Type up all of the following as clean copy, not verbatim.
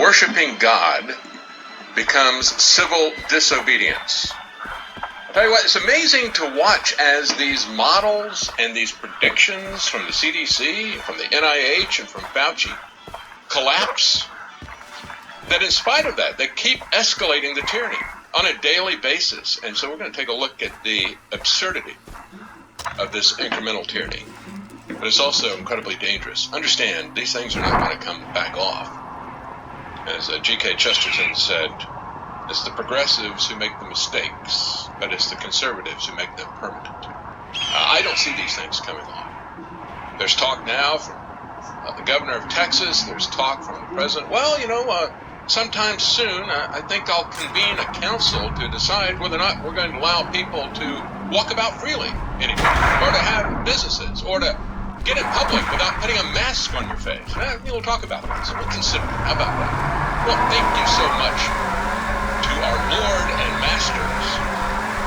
worshiping God becomes civil disobedience. I'll tell you what, it's amazing to watch as these models and these predictions from the CDC, from the NIH, and from Fauci collapse. That in spite of that, they keep escalating the tyranny on a daily basis. And so we're going to take a look at the absurdity of this incremental tyranny. But it's also incredibly dangerous. Understand, these things are not going to come back off. As G.K. Chesterton said, it's the progressives who make the mistakes, but it's the conservatives who make them permanent. I don't see these things coming off. There's talk now from the governor of Texas. There's talk from the president. Well, sometime soon, I think I'll convene a council to decide whether or not we're going to allow people to walk about freely anymore, or to have businesses, or to get in public without putting a mask on your face. We'll talk about this. We'll consider it. How about that? Well, thank you so much to our Lord and Masters,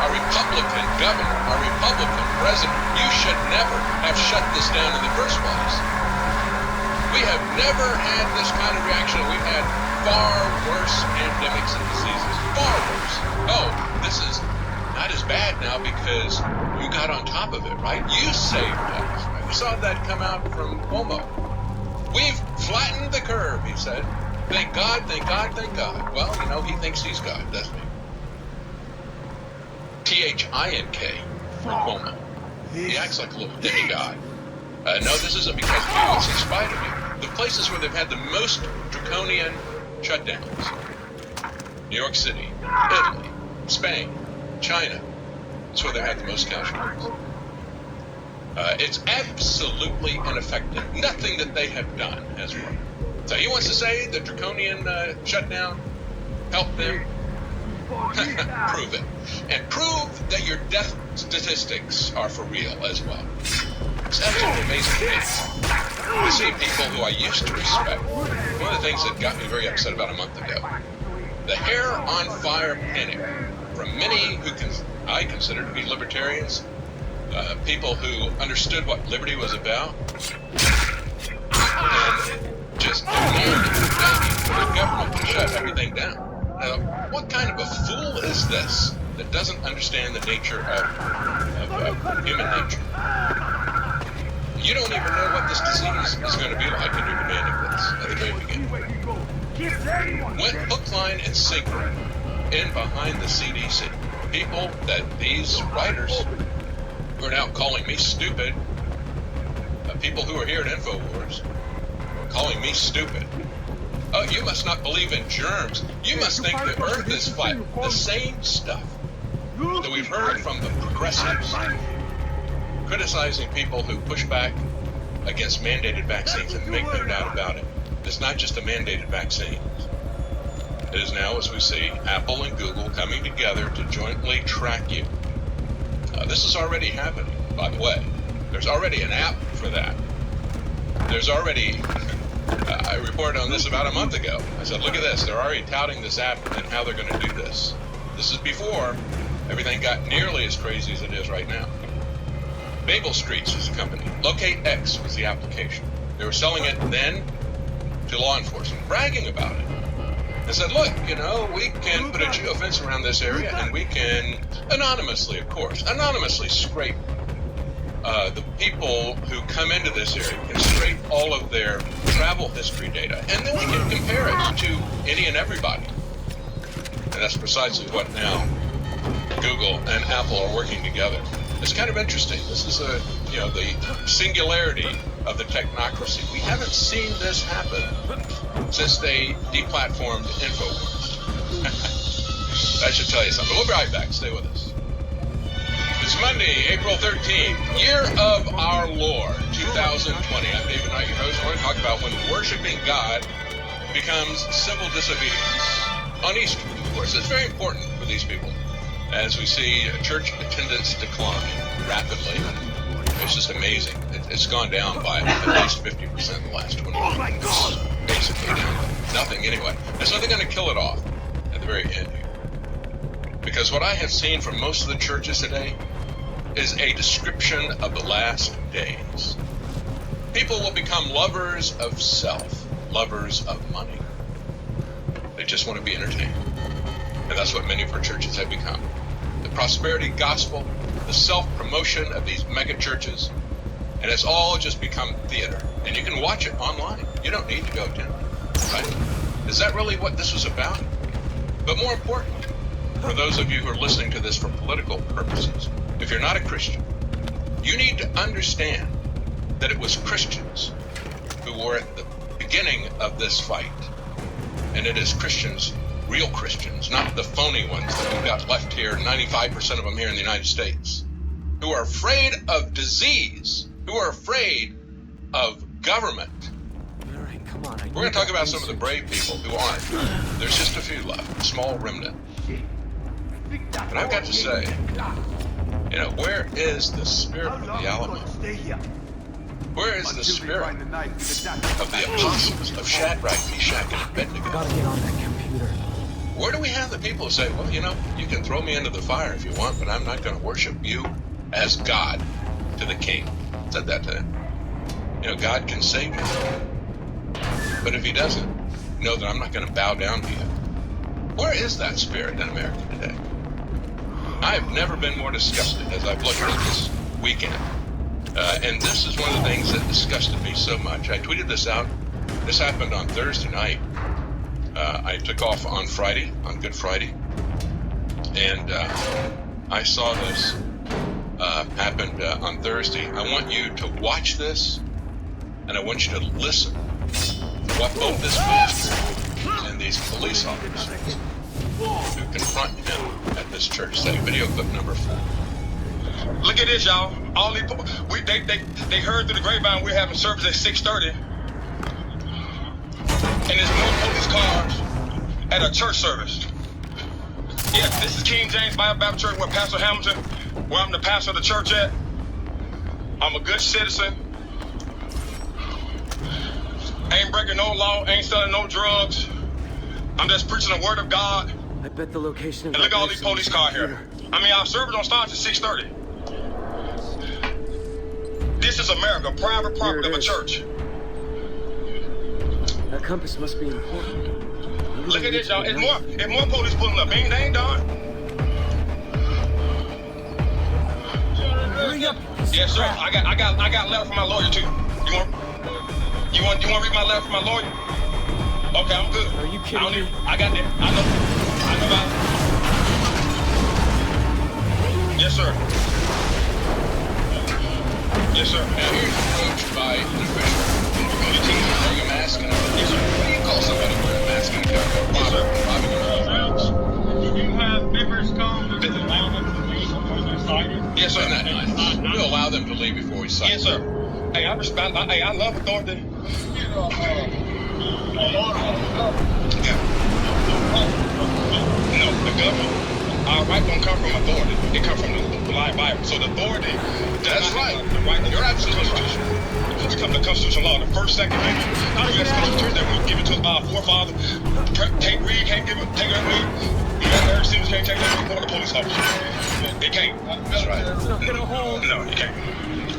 our Republican governor, our Republican president. You should never have shut this down in the first place. We have never had this kind of reaction. We've had far worse pandemics and diseases. Far worse. Oh, this is not as bad now because you got on top of it, right? You saved us. Right? We saw that come out from Cuomo. We've flattened the curve, he said. Thank God, thank God, thank God. Well, he thinks he's God, doesn't he? T-H-I-N-K from Cuomo. He acts like a little demigod. No, this isn't because of you, it's in spite of you. The places where they've had the most draconian shutdowns: New York City, Italy, Spain, China. That's where they've had the most casualties. It's absolutely ineffective. Nothing that they have done has worked. So he wants to say the draconian shutdown helped them? Prove it. And prove that your death statistics are for real as well. It's absolutely amazing to see people who I used to respect. One of the things that got me very upset about a month ago, the hair on fire panic from many who I consider to be libertarians, people who understood what liberty was about, and just demanding the government to shut everything down. What kind of a fool is this that doesn't understand the nature of human nature? You don't even know what this disease is going to be like, and you're demanding this at the very beginning. Went hook, line, and sinker in behind the CDC. People that these writers who are now calling me stupid, people who are here at InfoWars, calling me stupid. Oh, you must not believe in germs. You must think the earth is flat. The same stuff that we've heard from the progressives, criticizing people who push back against mandated vaccines, and make no doubt about it. It's not just a mandated vaccine. It is now, as we see, Apple and Google coming together to jointly track you. This is already happening, by the way. There's already an app for that. There's already, I reported on this about a month ago. I said, look at this. They're already touting this app and how they're going to do this. This is before everything got nearly as crazy as it is right now. Babel Streets was the company. Locate X was the application. They were selling it then to law enforcement, bragging about it. They said, look, we can put a geofence around this area, and we can anonymously, of course, scrape the people who come into this area. We can scrape all of their travel history data, and then we can compare it to any and everybody. And that's precisely what now Google and Apple are working together. It's kind of interesting. This is the singularity of the technocracy. We haven't seen this happen since they deplatformed InfoWars. That should tell you something. We'll be right back. Stay with us. It's Monday, April 13th, year of our Lord, 2020. I'm David Knight, your host. I want to talk about when worshiping God becomes civil disobedience. On Easter, of course. It's very important for these people, as we see church attendance decline rapidly. It's just amazing. It's gone down by at least 50% in the last 20 years. It's basically down to nothing anyway. And so they're going to kill it off at the very end here. Because what I have seen from most of the churches today is a description of the last days. People will become lovers of self, lovers of money. just want to be entertained. And that's what many of our churches have become. The prosperity gospel, the self-promotion of these mega churches, and it's all just become theater. And you can watch it online. You don't need to go attend it, right? Is that really what this was about? But more importantly, for those of you who are listening to this for political purposes, if you're not a Christian, you need to understand that it was Christians who were at the beginning of this fight. And it is Christians, real Christians, not the phony ones that we've got left here, 95% of them here in the United States, who are afraid of disease, who are afraid of government. All right, come on. We're going to talk about some of the brave people who aren't. There's just a few left, a small remnant. But I've got to say, where is the spirit of the Alamo? Where is the spirit of the apostles, of Shadrach, Meshach, and Abednego? Gotta get on that computer. Where do we have the people who say, well, you can throw me into the fire if you want, but I'm not going to worship you as God to the king? Said that to him. God can save you. But if he doesn't, know that I'm not going to bow down to you. Where is that spirit in America today? I've never been more disgusted as I've looked at this weekend. And this is one of the things that disgusted me so much. I tweeted this out. This happened on Thursday night. I took off on Friday, on Good Friday. And I saw this happened on Thursday. I want you to watch this, and I want you to listen to what both this pastor and these police officers who confront him at this church say. Video clip number 4. Look at this, y'all. All these they heard through the grapevine we're having service at 6:30, and there's more police cars at a church service. Yeah, this is King James Bible Baptist Church where Pastor Hamilton, where I'm the pastor of the church at. I'm a good citizen. Ain't breaking no law, ain't selling no drugs. I'm just preaching the word of God. I bet the location of and look at all these police cars here. I mean, our service don't start at 6:30. This is America, private property of a church. That compass must be important. Look at this, y'all. It's more police pulling up. They ain't done. Hurry up. Yes, sir. I got a letter from my lawyer too. You want to read my letter from my lawyer? Okay, I'm good. Are you kidding me? I got that. I know about it. Yes, sir. Yes, sir. Now here's an approach by an official. Wearing a mask and a coat. Yes, sir. What do you call somebody wearing a mask and a coat? Yes, sir. Robbing a rounds. Did you have members come to allow them to leave before they cited? Yes, sir. Isn't that nice? We'll allow them to leave before we cite. Yes, sir. Hey, I love authority. Yeah. No, the government. Our right don't come from authority. It comes from the Bible. So the authority. That's right. The right. You're absolutely Constitution. It comes the Constitution law. The first, second, the U.S. Constitution that we give it to our forefather. Take Reed can't give it. Take that Reed. Harry Stevens can't take that Reed. The police officer. They can't. That's right. It's not gonna hold. No, you can't.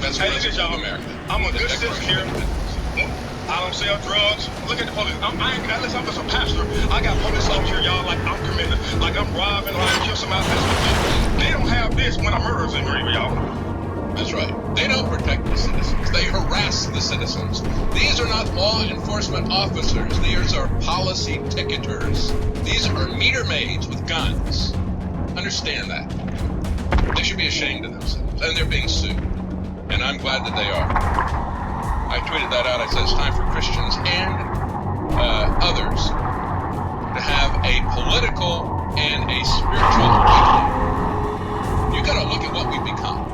That's Hey, what look at it's y'all. America. I'm a good citizen here. I don't sell drugs. Look at the police. I'm just a pastor. I got police officers here, y'all, like I'm committed, like I'm robbing, or I kill somebody. They don't have this when a murder's in Greenville, y'all. That's right. They don't protect the citizens. They harass the citizens. These are not law enforcement officers. These are policy ticketers. These are meter maids with guns. Understand that. They should be ashamed of themselves. And they're being sued. And I'm glad that they are. I tweeted that out. I said it's time for Christians and others to have a political and a spiritual awakening. You got to look at what we've become.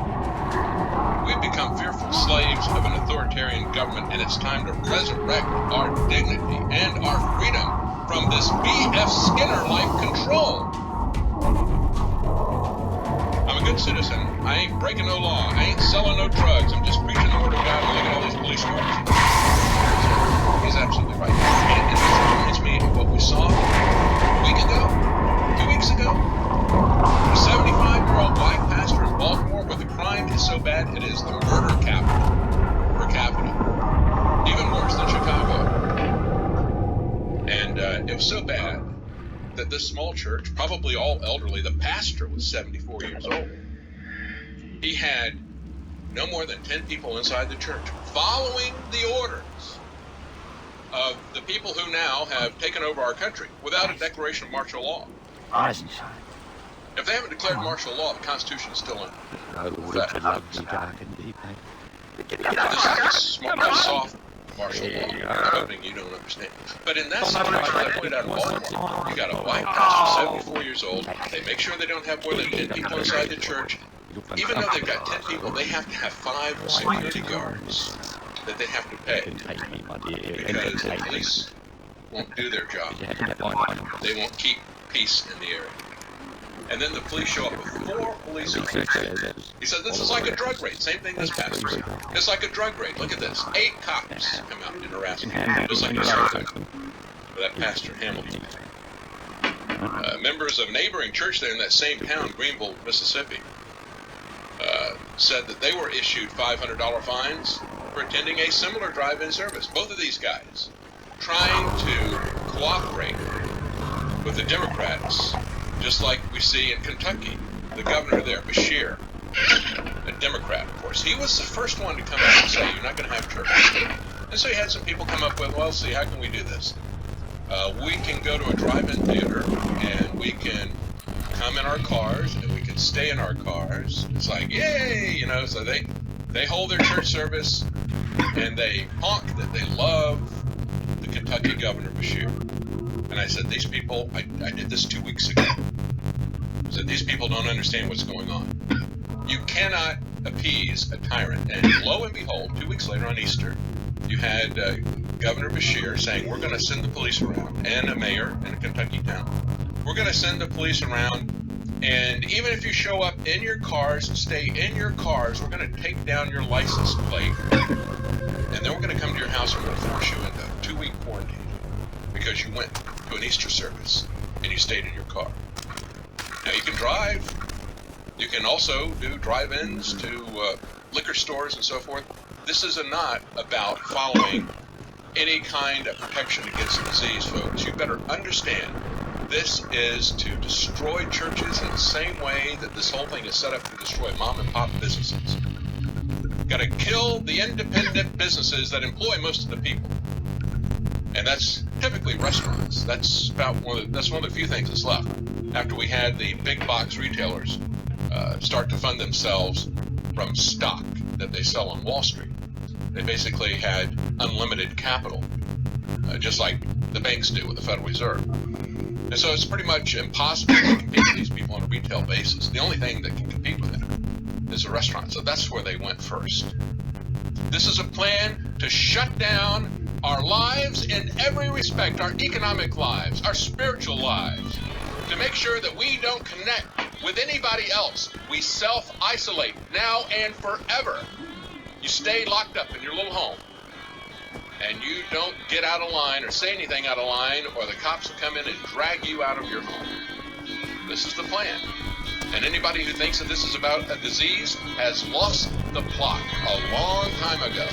We've become fearful slaves of an authoritarian government, and it's time to resurrect our dignity and our freedom from this B.F. Skinner-like control. I'm a good citizen. I ain't breaking no law. I ain't selling no drugs. I'm just preaching the word of God and looking at all these police cars. He's absolutely right. And it reminds me of what we saw a week ago, 2 weeks ago. A 75-year-old black pastor in Baltimore where the crime is so bad it is the murder capital per capita. Even worse than Chicago. And it was so bad that this small church, probably all elderly, the pastor was 74 years old. He had no more than 10 people inside the church, following the orders of the people who now have taken over our country without a declaration of martial law. If they haven't declared martial law, the Constitution is still in effect. This is small, soft martial law. I'm hoping you don't understand. But in that situation, I pointed out in Baltimore, you got a white pastor, 74 years old. They make sure they don't have more than 10 people inside the church. Even though they've got 10 people, they have to have 5 security guards that they have to pay. Because the police won't do their job. They won't keep peace in the area. And then the police show up with 4 police officers. He said, this is like a drug raid. Same thing this pastor said. It's like a drug raid. Look at this. 8 cops come out and did harassment. Just like you saw for that Pastor Hamilton. Members of a neighboring church there in that same town, Greenville, Mississippi, said that they were issued $500 fines for attending a similar drive-in service. Both of these guys trying to cooperate with the Democrats, just like we see in Kentucky. The governor there, Beshear, a Democrat, of course. He was the first one to come out and say, you're not going to have church. And so he had some people come up with, well, see, how can we do this? We can go to a drive-in theater, and we can come in our cars, and we can stay in our cars. It's like, yay, you know, so they hold their church service, and they honk that they love the Kentucky governor, Beshear. And I said, these people, I did this 2 weeks ago. I said, these people don't understand what's going on. You cannot appease a tyrant. And lo and behold, 2 weeks later on Easter, you had Governor Beshear saying, we're going to send the police around, and a mayor in a Kentucky town. We're going to send the police around, and even if you show up in your cars, stay in your cars, we're going to take down your license plate, and then we're going to come to your house and we're going to force you into a 2-week quarantine because you went to an Easter service and you stayed in your car. Now you can drive. You can also do drive-ins to liquor stores and so forth. This is not about following any kind of protection against disease, folks. You better understand this is to destroy churches in the same way that this whole thing is set up to destroy mom and pop businesses. Got to kill the independent businesses that employ most of the people. And that's typically restaurants. That's one of the few things that's left. After we had the big box retailers start to fund themselves from stock that they sell on Wall Street. They basically had unlimited capital, just like the banks do with the Federal Reserve. And so it's pretty much impossible to compete with these people on a retail basis. The only thing that can compete with them is a restaurant. So that's where they went first. This is a plan to shut down our lives in every respect, our economic lives, our spiritual lives, to make sure that we don't connect with anybody else. We self-isolate now and forever. You stay locked up in your little home, and you don't get out of line or say anything out of line, or the cops will come in and drag you out of your home. This is the plan. And anybody who thinks that this is about a disease has lost the plot a long time ago.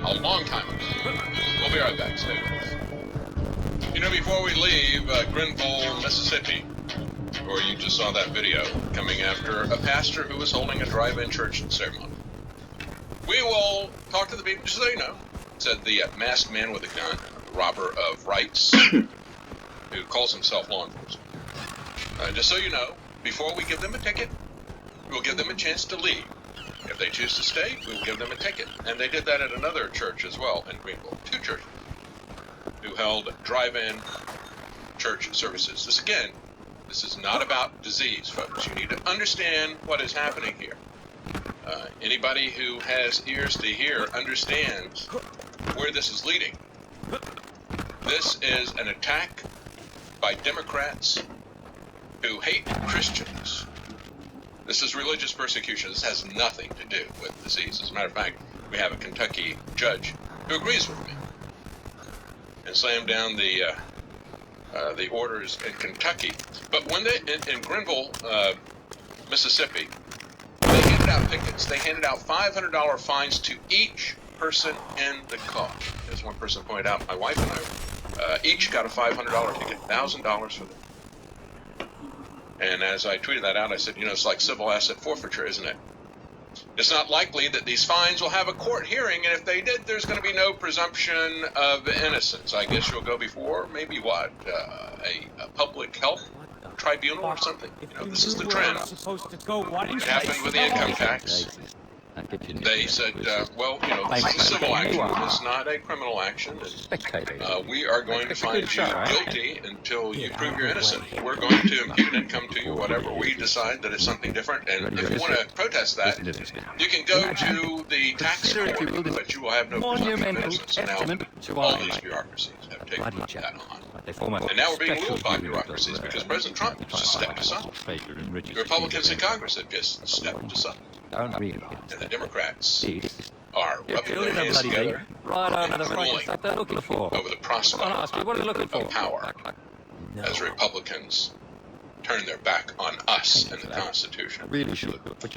A long time ago. We'll be right back. Stay with us. You know, before we leave Greenville, Mississippi, where you just saw that video, coming after a pastor who was holding a drive-in church ceremony, we will talk to the people, just so you know, said the masked man with a gun, robber of rights, who calls himself law enforcement. Just so you know, before we give them a ticket, we'll give them a chance to leave. If they choose to stay, we will give them a ticket. And they did that at another church as well in Greenville. 2 churches who held drive-in church services. This is not about disease, folks. You need to understand what is happening here. Anybody who has ears to hear understands where this is leading. This is an attack by Democrats who hate Christians. This is religious persecution. This has nothing to do with disease. As a matter of fact, we have a Kentucky judge who agrees with me and slammed down the orders in Kentucky. But when they in Greenville, Mississippi, they handed out tickets. They handed out $500 fines to each person in the car. As one person pointed out, my wife and I Each got a $500 ticket, $1,000 for them. And as I tweeted that out, I said, it's like civil asset forfeiture, isn't it? It's not likely that these fines will have a court hearing, and if they did, there's going to be no presumption of innocence. I guess you'll go before maybe what, a public health tribunal or something. This is the trend. It happened with the income tax. They said, this is a civil action. It's not a criminal action. And, we are going to find you guilty until you prove you're innocent. We're going to impute income to you, whatever we decide that it's something different. And if you want to protest that, you can go to the tax court, but you will have no presumption of innocence. Now, all these bureaucracies have taken that on. And now we're being ruled by bureaucracies because President Trump just stepped aside. The Republicans in Congress have just stepped aside. And the Democrats are rubbing their hands together and drooling over the prospect of power as Republicans turn their back on us and the Constitution.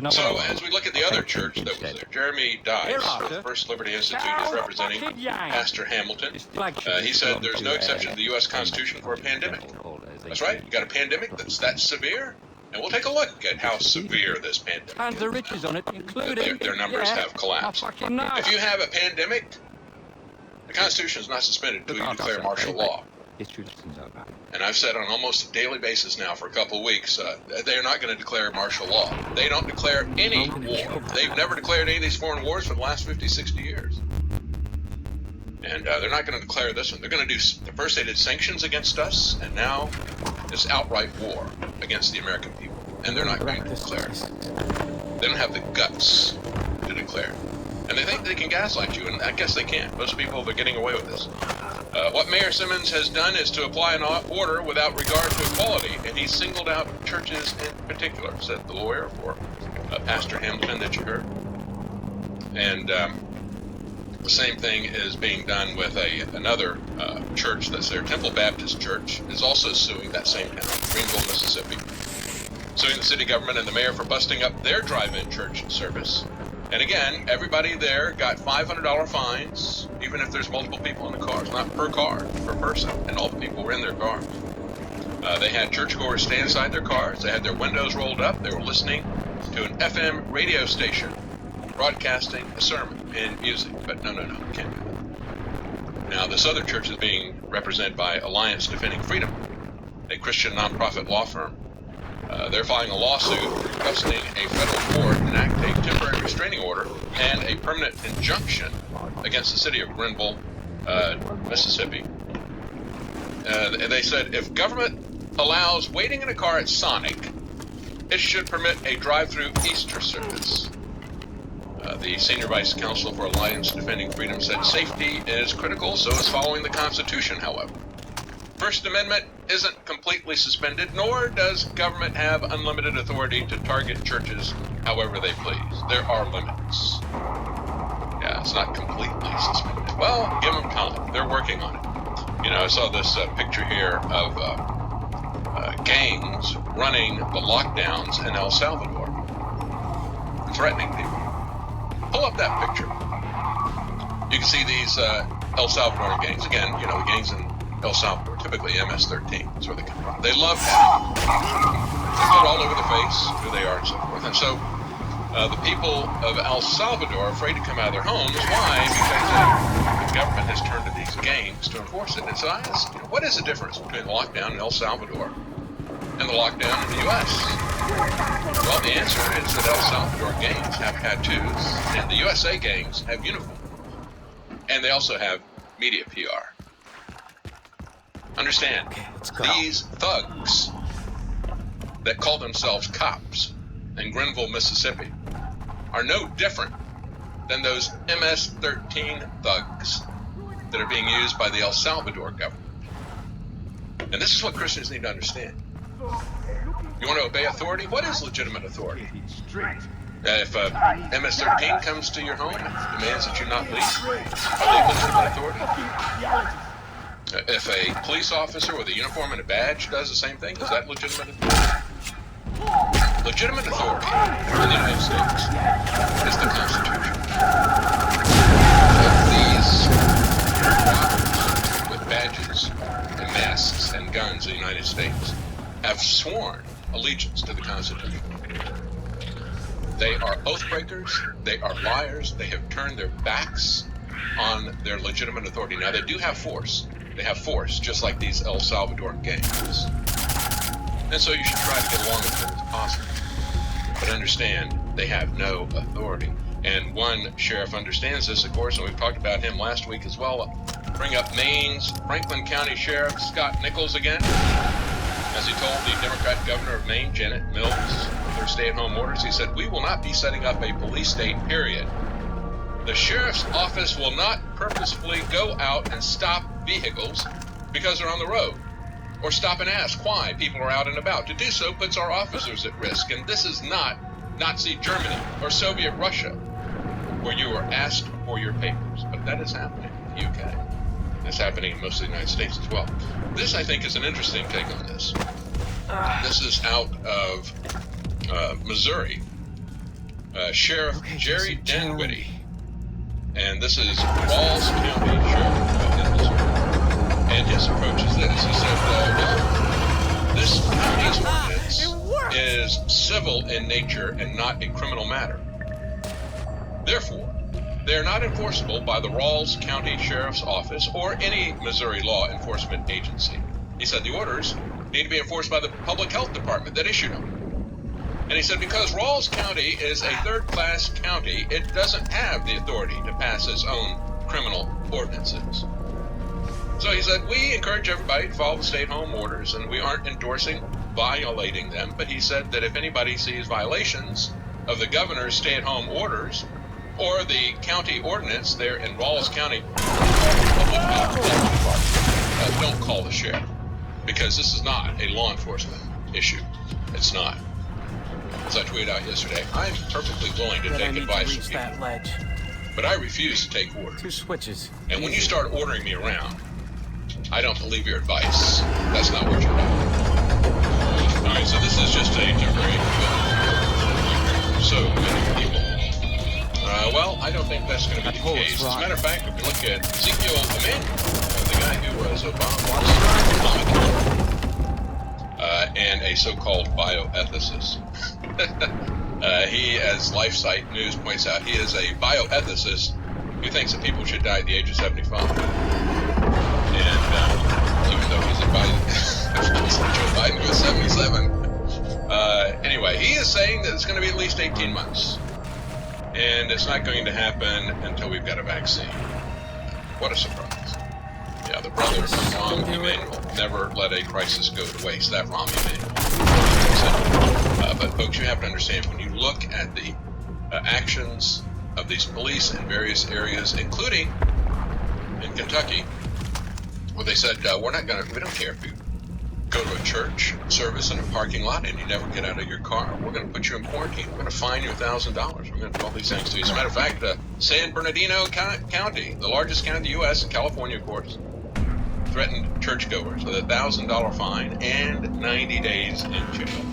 So as we look at the other church that was there, Jeremy Dice from the First Liberty Institute is representing Pastor Hamilton. He said there's no exception to the U.S. Constitution for a pandemic. That's right. You got a pandemic that's that severe? And we'll take a look at how severe this pandemic is. Their numbers have collapsed. If you have a pandemic, the Constitution is not suspended until you declare martial law. And I've said on almost a daily basis now for a couple of weeks, they're not going to declare martial law. They don't declare any war. They've never declared any of these foreign wars for the last 50, 60 years. And they're not going to declare this one. They're going to do, first they did sanctions against us, and now it's outright war against the American people. And they're not going to declare it. They don't have the guts to declare. And they think they can gaslight you, and I guess they can't. Most people are getting away with this. What Mayor Simmons has done is to apply an order without regard to equality, and he singled out churches in particular, said the lawyer for Pastor Hamilton that you heard. And the same thing is being done with another church that's there. Temple Baptist Church is also suing that same town, Greenville, Mississippi, suing the city government and the mayor for busting up their drive-in church service. And again, everybody there got $500 fines, even if there's multiple people in the cars, not per car, per person, and all the people were in their cars. They had churchgoers stay inside their cars. They had their windows rolled up. They were listening to an FM radio station broadcasting a sermon and music. But no, can't do that. Now, this other church is being represented by Alliance Defending Freedom, a Christian nonprofit law firm. They're filing a lawsuit requesting a federal court enact a temporary restraining order and a permanent injunction against the city of Greenville, Mississippi. They said if government allows waiting in a car at Sonic, it should permit a drive-through Easter service. The senior vice counsel for Alliance Defending Freedom said safety is critical, so is following the Constitution, however. First Amendment isn't completely suspended, nor does government have unlimited authority to target churches however they please. There are limits. Yeah, it's not completely suspended. Well, give them time. They're working on it. I saw this picture here of gangs running the lockdowns in El Salvador, threatening people. Pull up that picture. You can see these El Salvadoran gangs. Again, the gangs in El Salvador, typically MS-13. That's where they come from. They love having they put all over the face who they are and so forth. And so the people of El Salvador are afraid to come out of their homes. Why? Because the government has turned to these gangs to enforce it. And so I asked, what is the difference between the lockdown in El Salvador and the lockdown in the U.S.? Well, the answer is that El Salvador gangs have tattoos, and the USA gangs have uniforms. And they also have media PR. Understand, these thugs that call themselves cops in Greenville, Mississippi, are no different than those MS-13 thugs that are being used by the El Salvador government. And this is what Christians need to understand. You want to obey authority? What is legitimate authority? If MS-13 comes to your home and demands that you not leave, are they legitimate authority? If a police officer with a uniform and a badge does the same thing, is that legitimate authority? Legitimate authority in the United States is the Constitution. If these robbers with badges rights and guns in the United States have sworn allegiance to the Constitution. They are oath breakers, they are liars, they have turned their backs on their legitimate authority. Now, they do have force. They have force, just like these El Salvador gangs. And so you should try to get along with them as possible. But understand, they have no authority. And one sheriff understands this, of course, and we've talked about him last week as well. Bring up Maine's Franklin County Sheriff Scott Nichols again, as he told the Democrat governor of Maine, Janet Mills, with her stay-at-home orders. He said, "We will not be setting up a police state, period. The sheriff's office will not purposefully go out and stop vehicles because they're on the road, or stop and ask why people are out and about. To do so puts our officers at risk, and this is not Nazi Germany or Soviet Russia, where you are asked for your papers." But that is happening in the UK. It's happening in most of the United States as well. This, I think, is an interesting take on this. This is out of Missouri. Sheriff Jerry Dinwiddie. And this is Rawls County Sheriff in Missouri. And his approach is this. He said, well, this county's ordinance is civil in nature and not a criminal matter. Therefore, they are not enforceable by the Rawls County Sheriff's Office or any Missouri law enforcement agency. He said the orders need to be enforced by the Public Health Department that issued them. And he said because Rawls County is a third-class county, it doesn't have the authority to pass its own criminal ordinances. So he said, we encourage everybody to follow the stay-at-home orders, and we aren't endorsing violating them. But he said that if anybody sees violations of the governor's stay-at-home orders or the county ordinance there in Rawls County, don't call the sheriff, because this is not a law enforcement issue. It's not. As I tweeted out yesterday, I'm perfectly willing to take advice from people, but I refuse to take orders. 2 switches. And when you start ordering me around, I don't believe your advice. That's not what you're about. All right, so this is just a temporary for so many people. Well, I don't think that's going to be the case. As a matter of fact, if you look at Ezekiel Emanuel, the guy who was Obama's and a so-called bioethicist. He, as LifeSite News points out, he is a bioethicist who thinks that people should die at the age of 75. And even though he's Joe Biden was 77. Anyway, he is saying that it's going to be at least 18 months. And it's not going to happen until we've got a vaccine. What a surprise. Yeah, the brother of Rahm Emanuel never let a crisis go to waste. That Rahm Emanuel. But folks, you have to understand, when you look at the actions of these police in various areas, including in Kentucky, where they said, we don't care if you go to a church service in a parking lot and you never get out of your car. We're going to put you in quarantine. We're going to fine you $1,000. We're going to do all these things to you. As a matter of fact, San Bernardino County, the largest county in the U.S., in California, of course, threatened churchgoers with a $1,000 fine and 90 days in jail.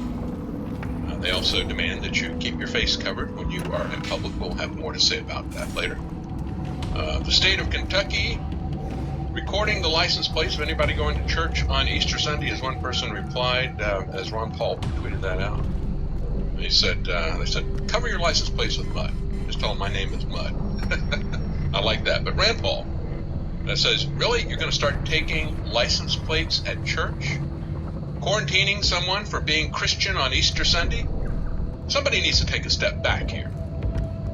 They also demand that you keep your face covered when you are in public. We'll have more to say about that later. The state of Kentucky recording the license plates of anybody going to church on Easter Sunday, as one person replied, as Ron Paul tweeted that out. He said, they said, cover your license plates with mud. Just tell them my name is Mud. I like that. But Rand Paul says, really? You're going to start taking license plates at church? Quarantining someone for being Christian on Easter Sunday? Somebody needs to take a step back here.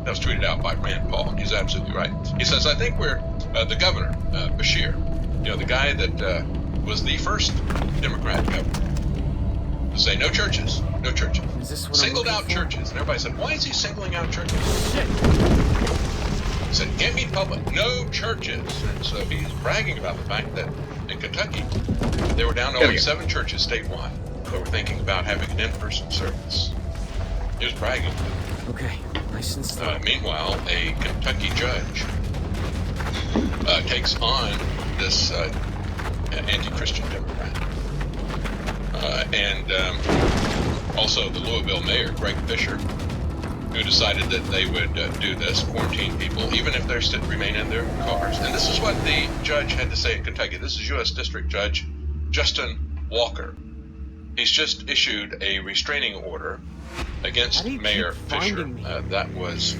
That was tweeted out by Rand Paul. He's absolutely right. He says, I think we're the governor, Bashir, the guy that was the first Democrat governor, to say no churches, no churches. Is this what Singled I'm out looking for? churches. And everybody said, why is he singling out churches? Shit. He said, can't meet public, no churches. And so he's bragging about the fact that in Kentucky, they were down to only 7 churches statewide that were thinking about having an in-person service. He was bragging. Okay, license. Meanwhile, a Kentucky judge takes on this anti-Christian Democrat. And also the Louisville mayor, Greg Fisher, who decided that they would do this, quarantine people, even if they remain in their cars. And this is what the judge had to say in Kentucky. This is U.S. District Judge Justin Walker. He's just issued a restraining order against Mayor Fisher. That was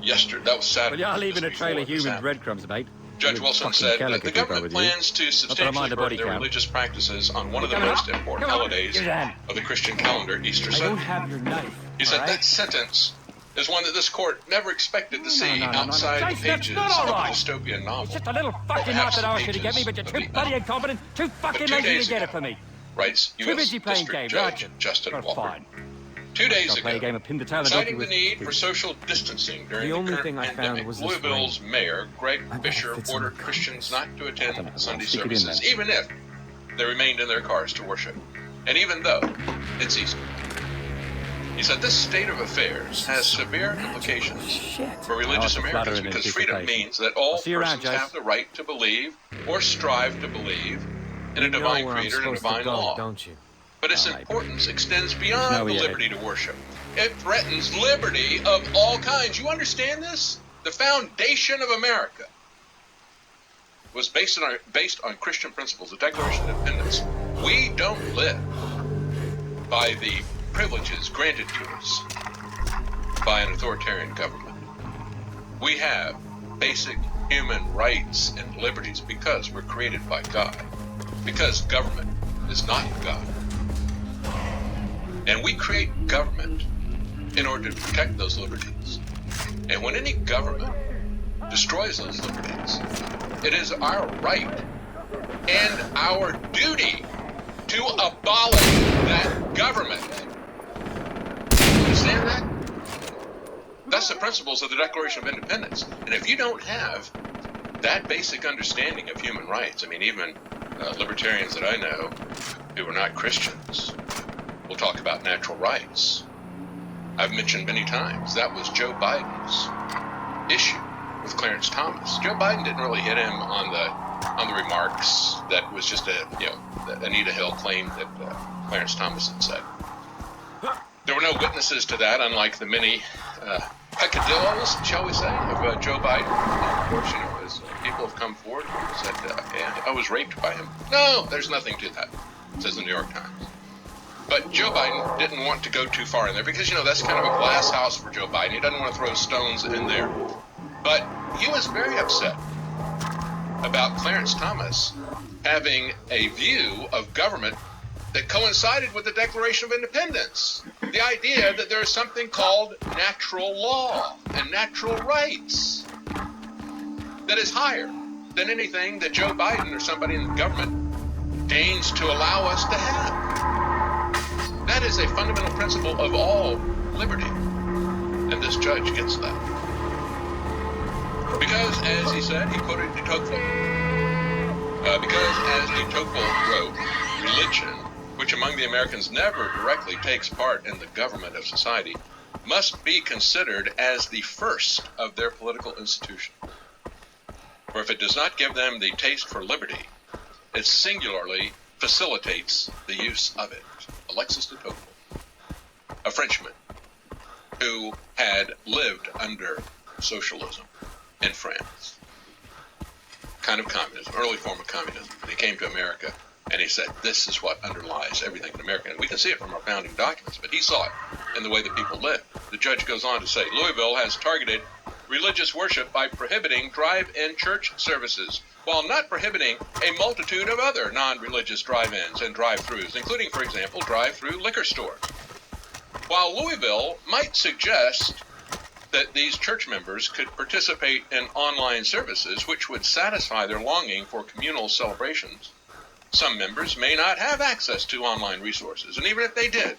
yesterday. That was Saturday. Well, you're leaving a just trail before of this human happened. breadcrumbs, mate. Judge Wilson said that the government plans to substantially the burden body their count. religious practices on one of the most important holidays of the Christian calendar, Easter I don't Sunday. have your knife. He said all that right? sentence is one that this court never expected to see outside the Jason, that's pages not all of a right. dystopian novel. It's just a little or fucking knot perhaps that the asked you to get me, pages but you're of too the bloody novel. incompetent, too fucking 2 lazy days to get it ago, for me. Writes Too U.S. busy playing District games, Judge aren't you? Justin You're Walker. fine. 2 days I'll play a ago, game of pin the tail citing the need for social distancing during The the only current thing I found pandemic, was this Louisville's mayor, Greg I bet Fisher, if it's in ordered the Christians comments. not to attend Sunday Stick it in services, there. even if they remained in their cars to worship, and even though it's Easter. He said this state of affairs has severe implications for religious Americans because freedom means that all persons have the right to believe or strive to believe in a divine creator and a divine law. Don't you? But its importance extends beyond the liberty to worship. It threatens liberty of all kinds. You understand this? The foundation of America was based on Christian principles, the Declaration of Independence. We don't live by the privileges granted to us by an authoritarian government. We have basic human rights and liberties because we're created by God, because government is not God. And we create government in order to protect those liberties. And when any government destroys those liberties, it is our right and our duty to abolish that government. Understand that? That's the principles of the Declaration of Independence. And if you don't have that basic understanding of human rights, I mean, even libertarians that I know who are not Christians will talk about natural rights. I've mentioned many times that was Joe Biden's issue with Clarence Thomas. Joe Biden didn't really hit him on the remarks that was just that Anita Hill claimed that Clarence Thomas had said. There were no witnesses to that, unlike the many peccadillos, shall we say, of Joe Biden. Of course, as people have come forward and said, and I was raped by him. No, there's nothing to that, says the New York Times. But Joe Biden didn't want to go too far in there because, that's kind of a glass house for Joe Biden. He doesn't want to throw stones in there. But he was very upset about Clarence Thomas having a view of government that coincided with the Declaration of Independence. The idea that there is something called natural law and natural rights that is higher than anything that Joe Biden or somebody in the government deigns to allow us to have. That is a fundamental principle of all liberty. And this judge gets that. Because, as he said, he quoted de Tocqueville. Because, as de Tocqueville wrote, religion, which among the Americans never directly takes part in the government of society, must be considered as the first of their political institutions. For if it does not give them the taste for liberty, it singularly facilitates the use of it. Alexis de Tocqueville, a Frenchman who had lived under socialism in France, kind of communism, early form of communism. And he came to America and he said, this is what underlies everything in America. And we can see it from our founding documents, but he saw it in the way that people live. The judge goes on to say, Louisville has targeted religious worship by prohibiting drive-in church services, while not prohibiting a multitude of other non-religious drive-ins and drive-thrus, including, for example, drive-through liquor stores. While Louisville might suggest that these church members could participate in online services which would satisfy their longing for communal celebrations, some members may not have access to online resources, and even if they did,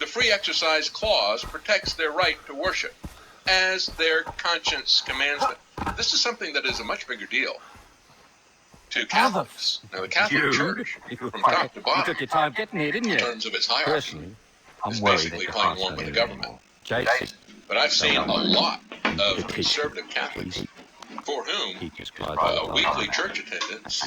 the Free Exercise Clause protects their right to worship as their conscience commands them. This is something that is a much bigger deal to Catholics. Now, the Catholic Church, from top to bottom, you took your time getting here, didn't you? in terms of its hierarchy, Personally, is basically playing along with the government. Jason, But I've seen a lot of conservative Catholics for whom weekly church attendance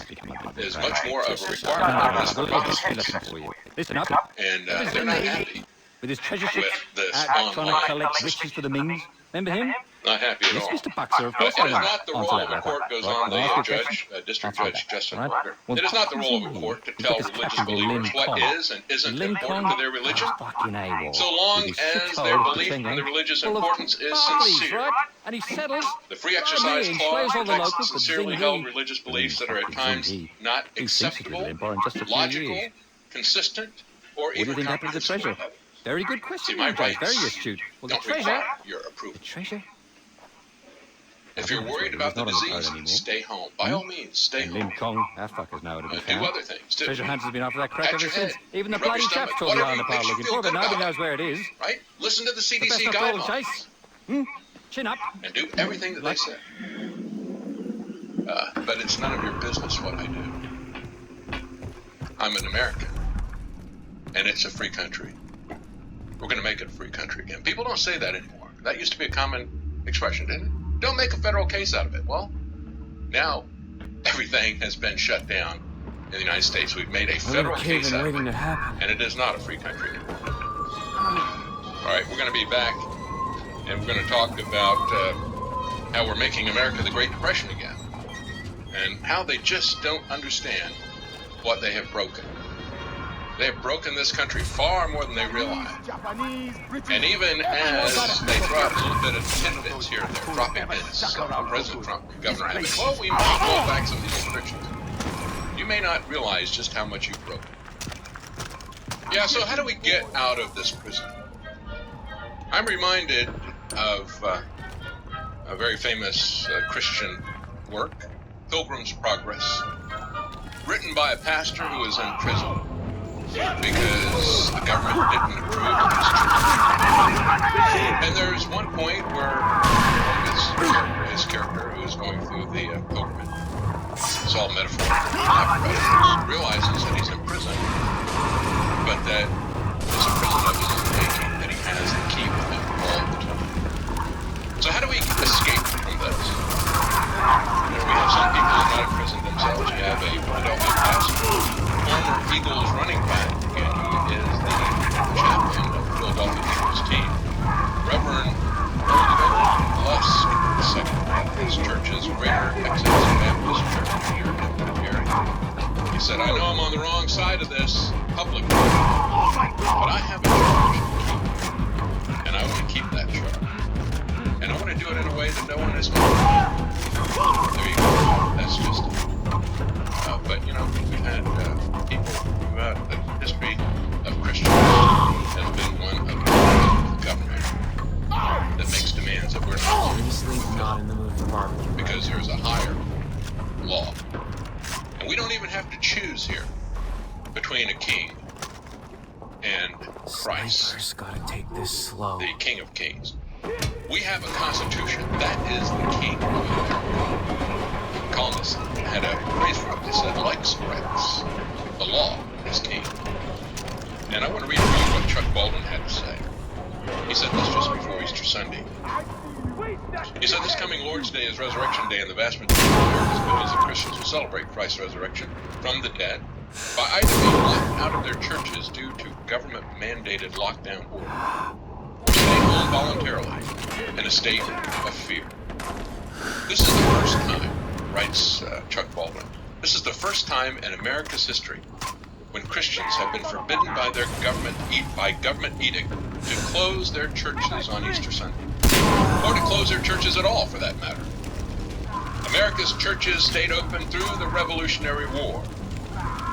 is much more of a requirement than for Protestants. Listen up. And they're not happy With his treasure ship with this out trying to online. collect riches for the means. Remember him? Not happy at Yes, all. Mr. Buxer, of course It I is want not the to role answer of that a court, matter. goes Right, on can I the ask you a judge, question? District Answer Judge that. Justin Right? Walker. Well, It is not the role of a here, court to we've tell got this religious chap called believers Lim what Kong. is and isn't Lim important Kong? to their religion, Oh, fucking AWOL. so long With his as shithole their belief thing, in the religious full of importance is parties, sincere. right? And he settles. The Free Right, Exercise he Clause slays all the protects locals, but sincerely zing held he. religious beliefs that are at times not He thinks it acceptable, little empire in just a few logical, years. consistent, or What do you even think happened to the treasure? comprehensible. Very good See, question, my Jay. Very rights astute. Well, the don't treasure. require your approval. The treasure. If you're worried about the He's not on the disease, boat anymore. stay home. By all means, stay And home. Lim Kong, our fuckers know where to be Do found. other things too. Treasure Hunters has been after that crap Pat ever your since. head. Even the Rub your bloody stomach. chaps told me Whatever on the pile makes you looking feel for it, but good nobody about knows where it is. Right? Listen to the The CDC best not all, guidelines Chase. Chin up. and do everything that they say. But it's none of your business what I do. I'm an American, and it's a free country. We're going to make it a free country again. People don't say that anymore. That used to be a common expression, didn't it? Don't make a federal case out of it. Well, now everything has been shut down in the United States. We've made a federal case out of it, and it is not a free country anymore. All right, we're going to be back, and we're going to talk about how we're making America the Great Depression again, and how they just don't understand what they have broken. They have broken this country far more than they realize. And even as they drop a little bit of tidbits here and there, dropping hints from President Trump, Governor Abbott, well, we might roll back some of these restrictions. You may not realize just how much you've broken. Yeah, so how do we get out of this prison? I'm reminded of a very famous Christian work, Pilgrim's Progress, written by a pastor who was in prison because the government didn't approve of his church. And there's one point where his character who is going through the pilgrimage, it's all metaphorical, realizes that he's in prison, but that it's a prison of his own making, that he has the key with him all the time. So how do we escape from this? We have some people who are not in prison themselves. You have a Philadelphia pastor, former Eagles running back, and he is the chaplain of the Philadelphia Eagles team. Reverend Lusk II of his church's Greater Exodus Baptist Church here in Gary. He said, I know I'm on the wrong side of this publicly, but I have a charge to keep, and I want to keep that charge. And I want to do it in a way that no one is going to do. There you go. That's just it. But, you know, we've had people throughout the history of Christians that have been one of the government that makes demands that we're not in the mood for barbecue. because there's a higher law. And we don't even have to choose here between a king and Christ, Sniper's gotta take this slow. the King of Kings. We have a constitution. That is the king of America. Colonists had a phrase for it. They said, lex rex. The law is king. And I want to read for you what Chuck Baldwin had to say. He said this just before Easter Sunday. He said, this coming Lord's Day is Resurrection Day, and the vast majority of America's millions of Christians will celebrate Christ's resurrection from the dead by either being locked out of their churches due to government-mandated lockdown order, or staying home voluntarily in a state of fear. This is the first time, writes Chuck Baldwin, this is the first time in America's history when Christians have been forbidden by their government edict to close their churches on Easter Sunday, or to close their churches at all, for that matter. America's churches stayed open through the Revolutionary War.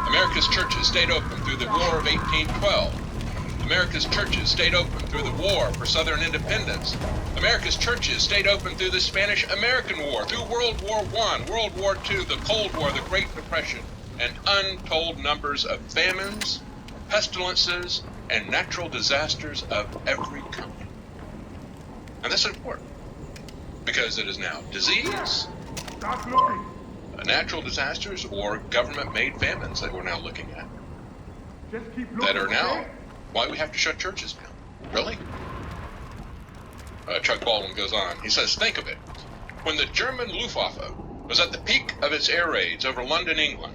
America's churches stayed open through the War of 1812. America's churches stayed open through the War for Southern Independence. America's churches stayed open through the Spanish-American War, through World War I, World War II, the Cold War, the Great Depression, and untold numbers of famines, pestilences, and natural disasters of every kind. And that's important, because it is now disease, natural disasters, or government-made famines that we're now looking at, that are now why we have to shut churches down. Really? Chuck Baldwin goes on. He says, think of it. When the German Luftwaffe was at the peak of its air raids over London, England,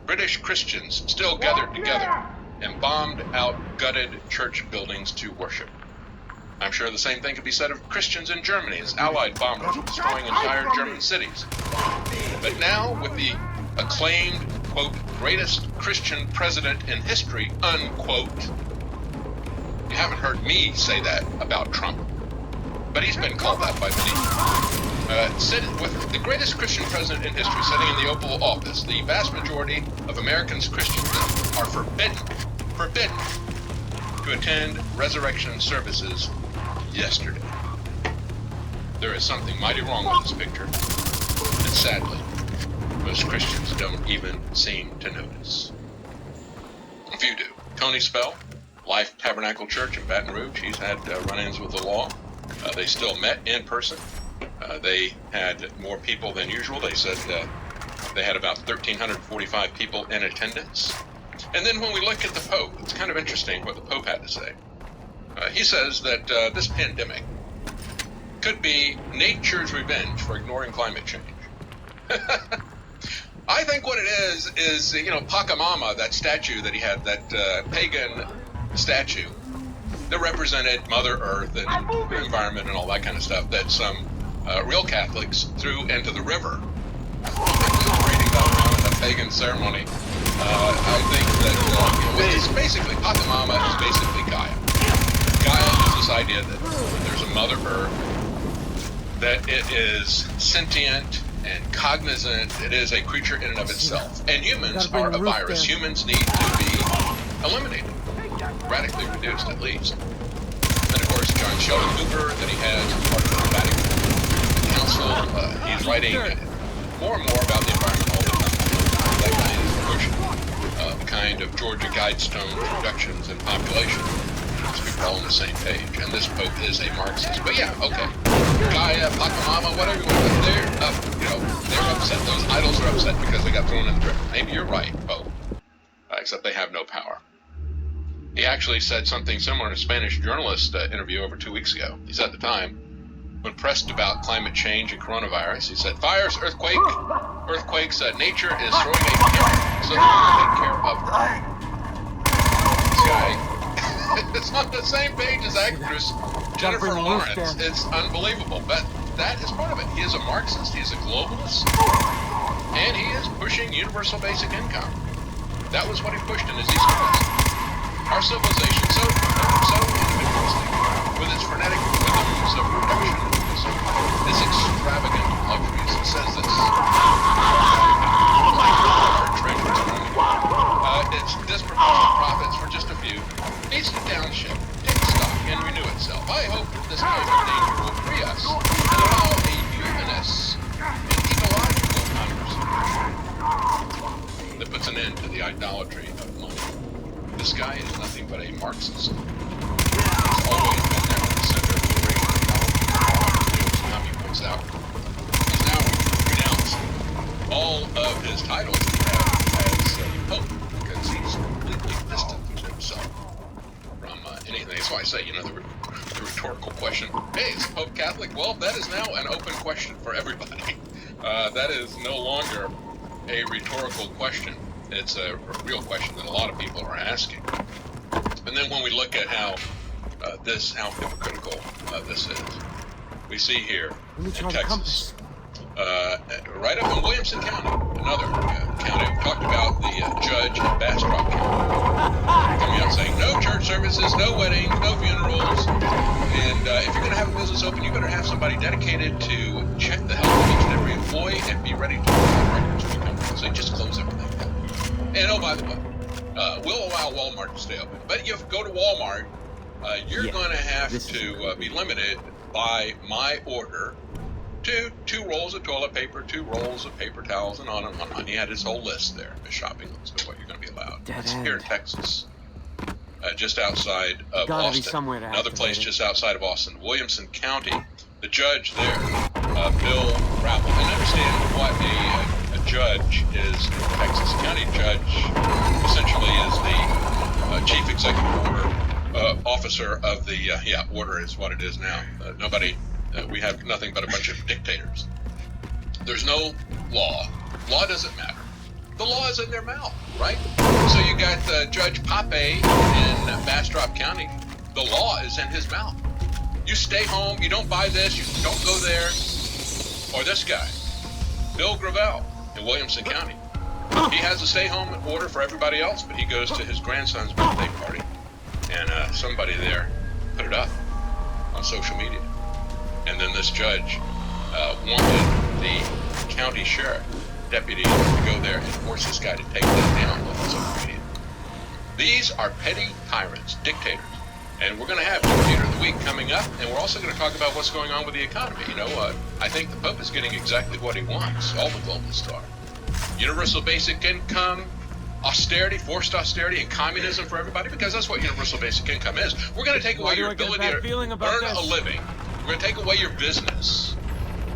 British Christians still gathered together and bombed out gutted church buildings to worship. I'm sure the same thing could be said of Christians in Germany as Allied bombers were destroying entire German cities. But now, with the acclaimed, quote, greatest Christian president in history, unquote, you haven't heard me say that about Trump, but he's been called that by many. With the greatest Christian president in history sitting in the Oval Office, the vast majority of Americans' Christians are forbidden to attend resurrection services yesterday. There is something mighty wrong with this picture, and sadly, most Christians don't even seem to notice. A few do. Tony Spell, Life Tabernacle Church in Baton Rouge, he's had run-ins with the law. They still met in person. They had more people than usual. They said they had about 1,345 people in attendance. And then when we look at the Pope, it's kind of interesting what the Pope had to say. He says that this pandemic could be nature's revenge for ignoring climate change. I think what it is, you know, Pachamama, that statue that he had, that pagan statue that represented Mother Earth and the environment and all that kind of stuff, that some real Catholics threw into the river. Parading that around in a pagan ceremony. I think that it's basically, Pachamama is basically Gaia. Gaia is this idea that there's a Mother Earth, that it is sentient and cognizant. It is a creature in and of itself. And humans are a virus. Humans need to be eliminated, radically reduced at least. And of course, John Sheldon Cooper, that he has part of the Vatican Council, he's writing more and more about the environment all the time. That guy is pushing the kind of Georgia Guidestone reductions in population. So we're all on the same page. And this Pope is a Marxist. But yeah, okay. Gaia, Pachamama, whatever you want, they're upset. Those idols are upset because they got thrown in the river. Maybe you're right, Pope. Except they have no power. He actually said something similar in a Spanish journalist interview over 2 weeks ago. He said at the time, when pressed about climate change and coronavirus, he said, fires, earthquakes, nature is throwing a parent, so they're going to take care of her. This guy is on the same page as actress Jennifer Lawrence. It's unbelievable, but that is part of it. He is a Marxist, he is a globalist, and he is pushing universal basic income. That was what he pushed in his East West. Our civilization so individualistic, with its frenetic rhythms of reductionism, its extravagant luxuries. It says this. Its disproportionate profits for just a few needs to downshift, take stock, and renew itself. I hope that this kind of danger will free us and allow a humanist and ecological conversation that puts an end to the idolatry of money. This guy is nothing but a Marxist. He's always been there at the center of the great power. He points out. He's now renounced all of his titles as Pope because he's completely distanced himself from anything. That's why I say, the rhetorical question, hey, is the Pope Catholic? Well, that is now an open question for everybody. That is no longer a rhetorical question. It's a real question that a lot of people are asking. And then when we look at how hypocritical this is, we see here in Texas, right up in Williamson County, another county. We talked about the judge in Bastrop County coming out saying no church services, no weddings, no funerals, and if you're going to have a business open, you better have somebody dedicated to check the health of each and every employee and be ready to provide records when you come in. So you just close everything down. And oh, by the way, we'll allow Walmart to stay open. But if you go to Walmart, you're going to have to be limited by my order to 2 rolls of toilet paper, 2 rolls of paper towels, and on and on and on. He had his whole list there, his shopping list of what you're going to be allowed. That's here in Texas, just outside of Austin. Another place just outside of Austin, Williamson County. The judge there, Bill Rappel, and understand what a judge is. Texas County judge essentially is the chief executive order officer of the order is what it is now. We have nothing but a bunch of dictators. There's no law. Law doesn't matter. The law is in their mouth, right? So you got Judge Pape in Bastrop County. The law is in his mouth. You stay home, you don't buy this, you don't go there. Or this guy, Bill Gravel in Williamson County. He has a stay-home order for everybody else, but he goes to his grandson's birthday party. And somebody there put it up on social media. And then this judge wanted the county sheriff deputy to go there and force this guy to take that down on social media. These are petty tyrants, dictators. And we're going to have Dictator of the Week coming up, and we're also going to talk about what's going on with the economy. You know, I think the Pope is getting exactly what he wants, all the globalists are. Universal basic income, austerity, forced austerity, and communism for everybody, because that's what universal basic income is. We're going to take away your ability to earn a living. We're going to take away your business.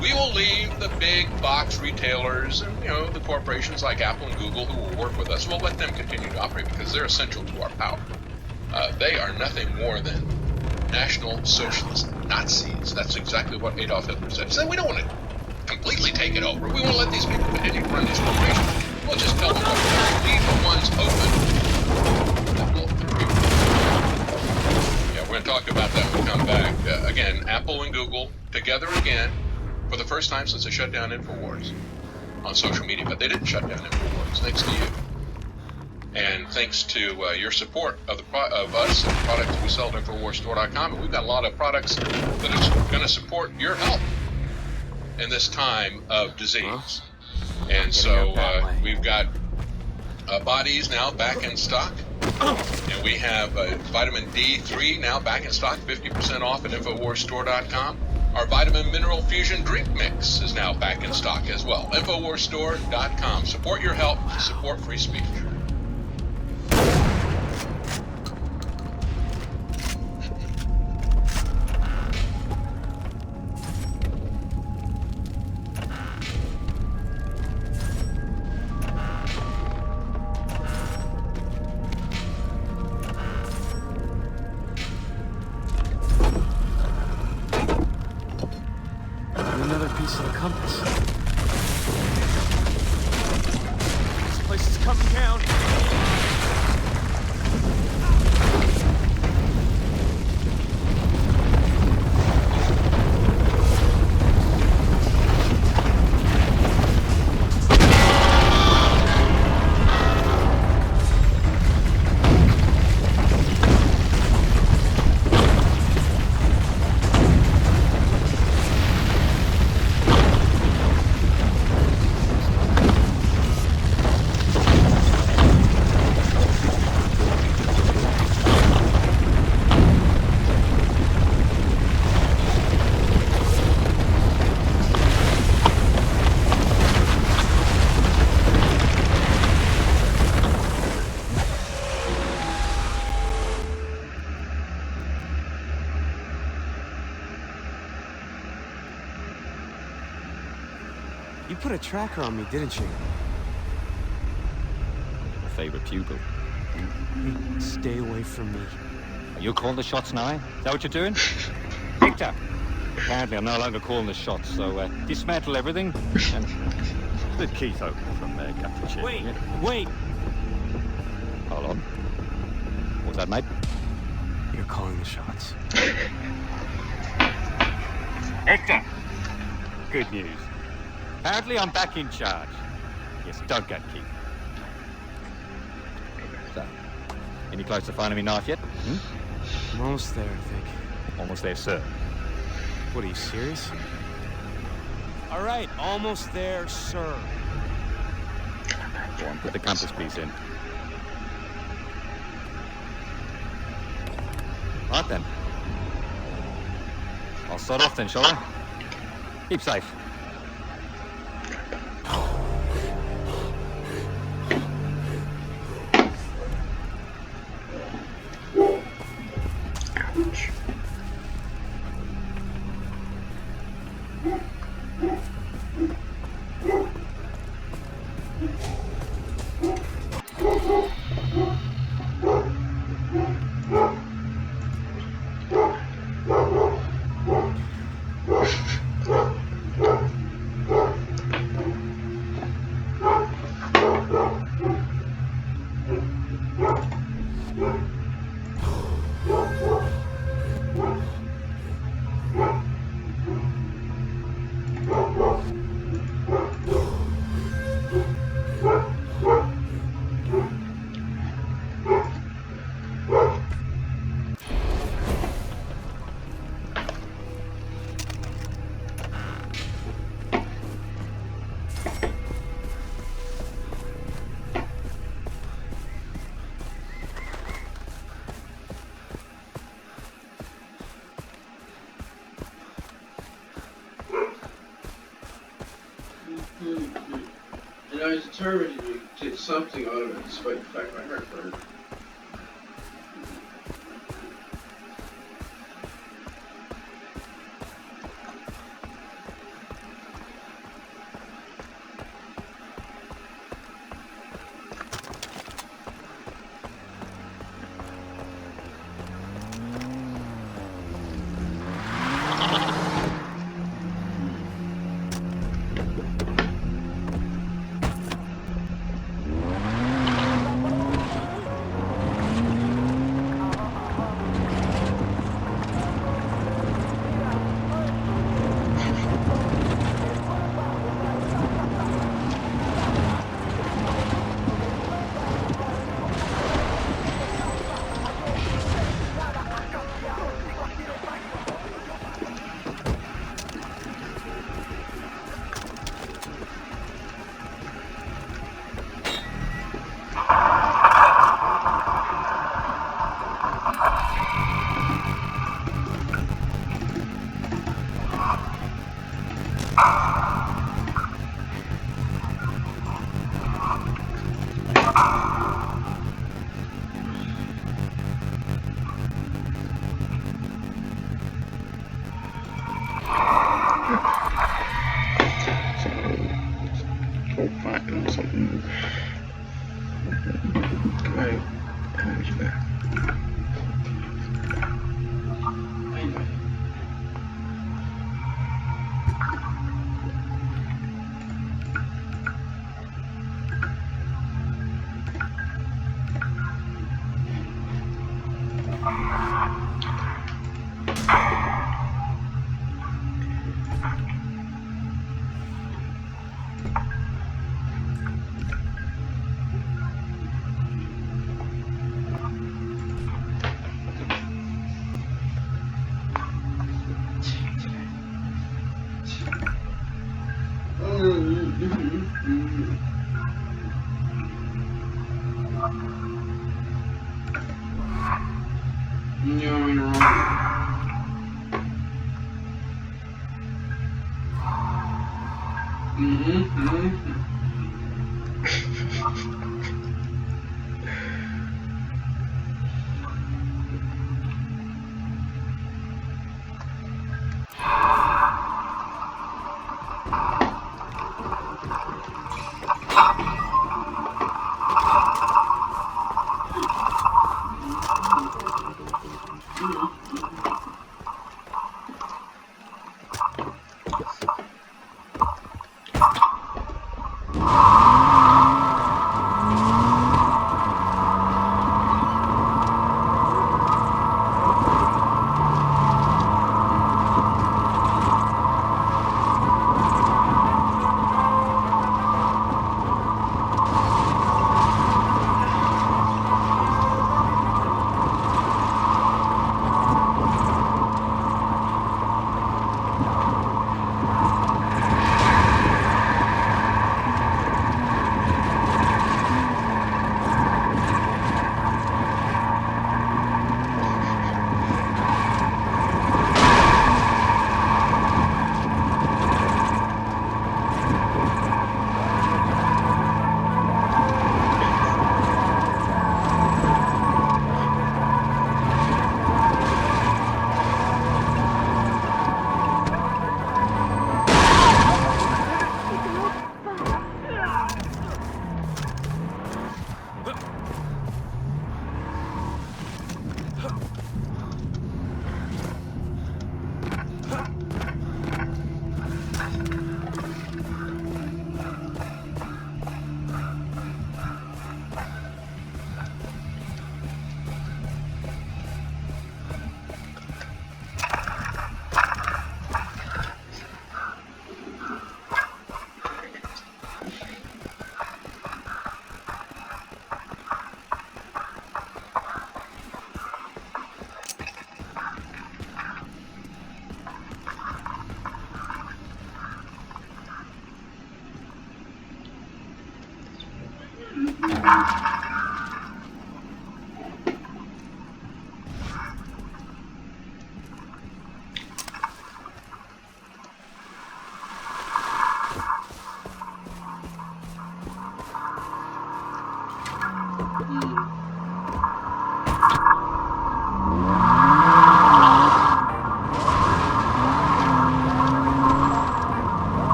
We will leave the big box retailers and, you know, the corporations like Apple and Google who will work with us. We'll let them continue to operate because they're essential to our power. They are nothing more than National Socialist Nazis. That's exactly what Adolf Hitler said. He said, we don't want to completely take it over. We want to let these people continue to run these corporations. We'll just tell them what to do. Leave the ones open that will contribute. Yeah, we're going to talk about that when we come back. Again, Apple and Google together again for the first time since they shut down InfoWars on social media. But they didn't shut down InfoWars, thanks to you. And thanks to your support of us and the products we sell at InfoWarsStore.com. And we've got a lot of products that are going to support your health in this time of disease. And so we've got bodies now back in stock. And we have vitamin D3 now back in stock, 50% off at InfoWarsStore.com. Our vitamin mineral fusion drink mix is now back in stock as well. InfoWarsStore.com. Support your health, support free speech. Another piece of the compass. This place is coming down. You put a tracker on me, didn't you? Your favorite pupil. Hey, stay away from me. Are you calling the shots now? Is that what you're doing? Victor! Apparently I'm no longer calling the shots, so dismantle everything and... The Keith open from Captain Chip. Wait, yeah? wait! Hold on. What's that, mate? You're calling the shots. Hector! Good news. Apparently I'm back in charge. Yes, don't get Keith. So, any close to finding me knife yet? I'm almost there, I think. Almost there, sir. What, are you serious? All right, almost there, sir. Go on, put the compass piece in. Right then. I'll start off then, shall I? Keep safe. determined to get something out of it, despite the fact my heart burned.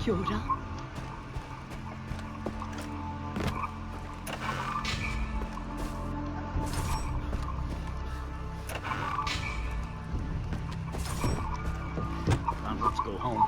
Yoda? Let's go home.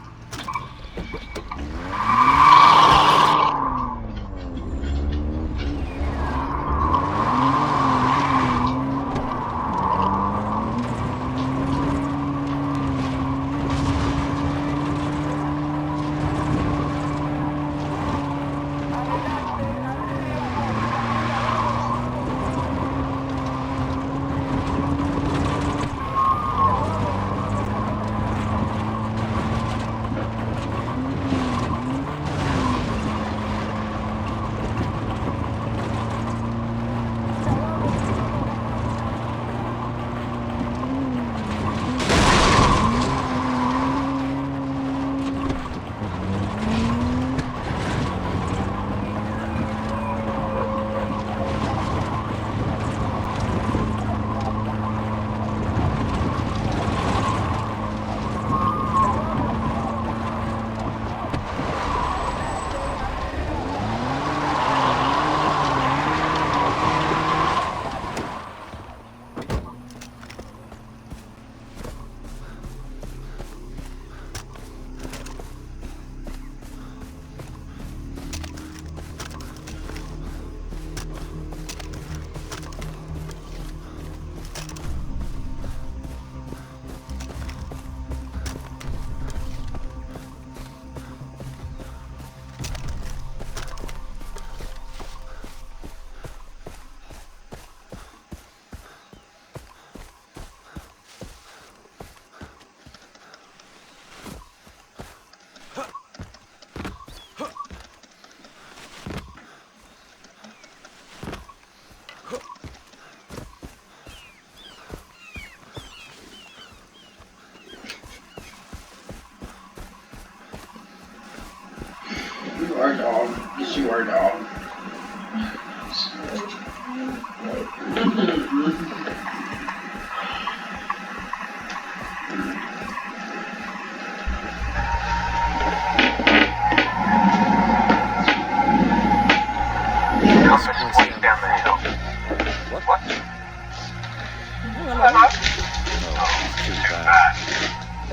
You are a dog. Yes, you are a dog.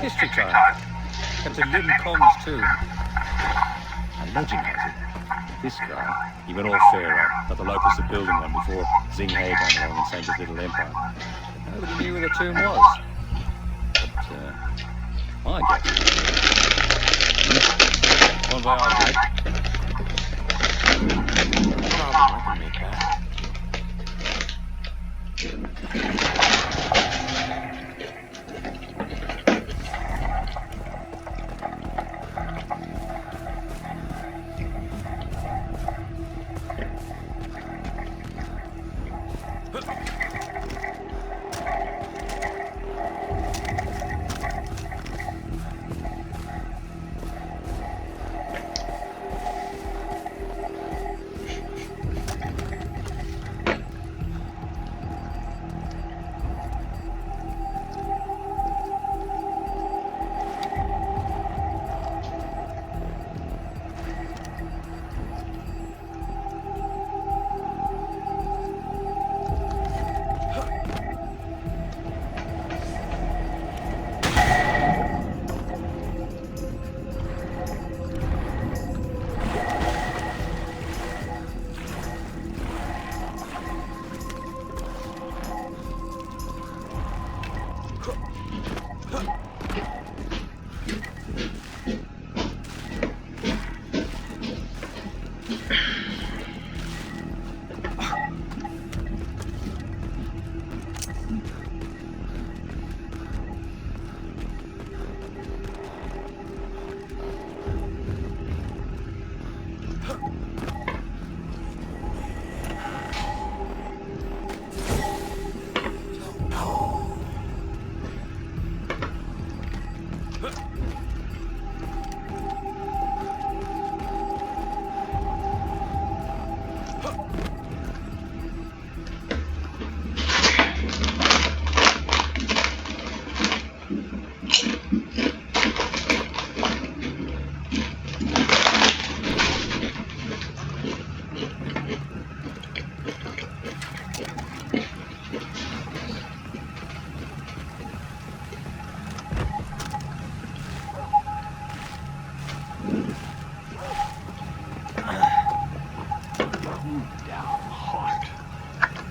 History time. Captain Lynn Collins too. And legend has it, this guy, he went all Pharaoh, but the locals are building one before Zing He came along and saved his little empire. But nobody knew where the tomb was. But, I guess. One voyage, mate. No problem, I can make that.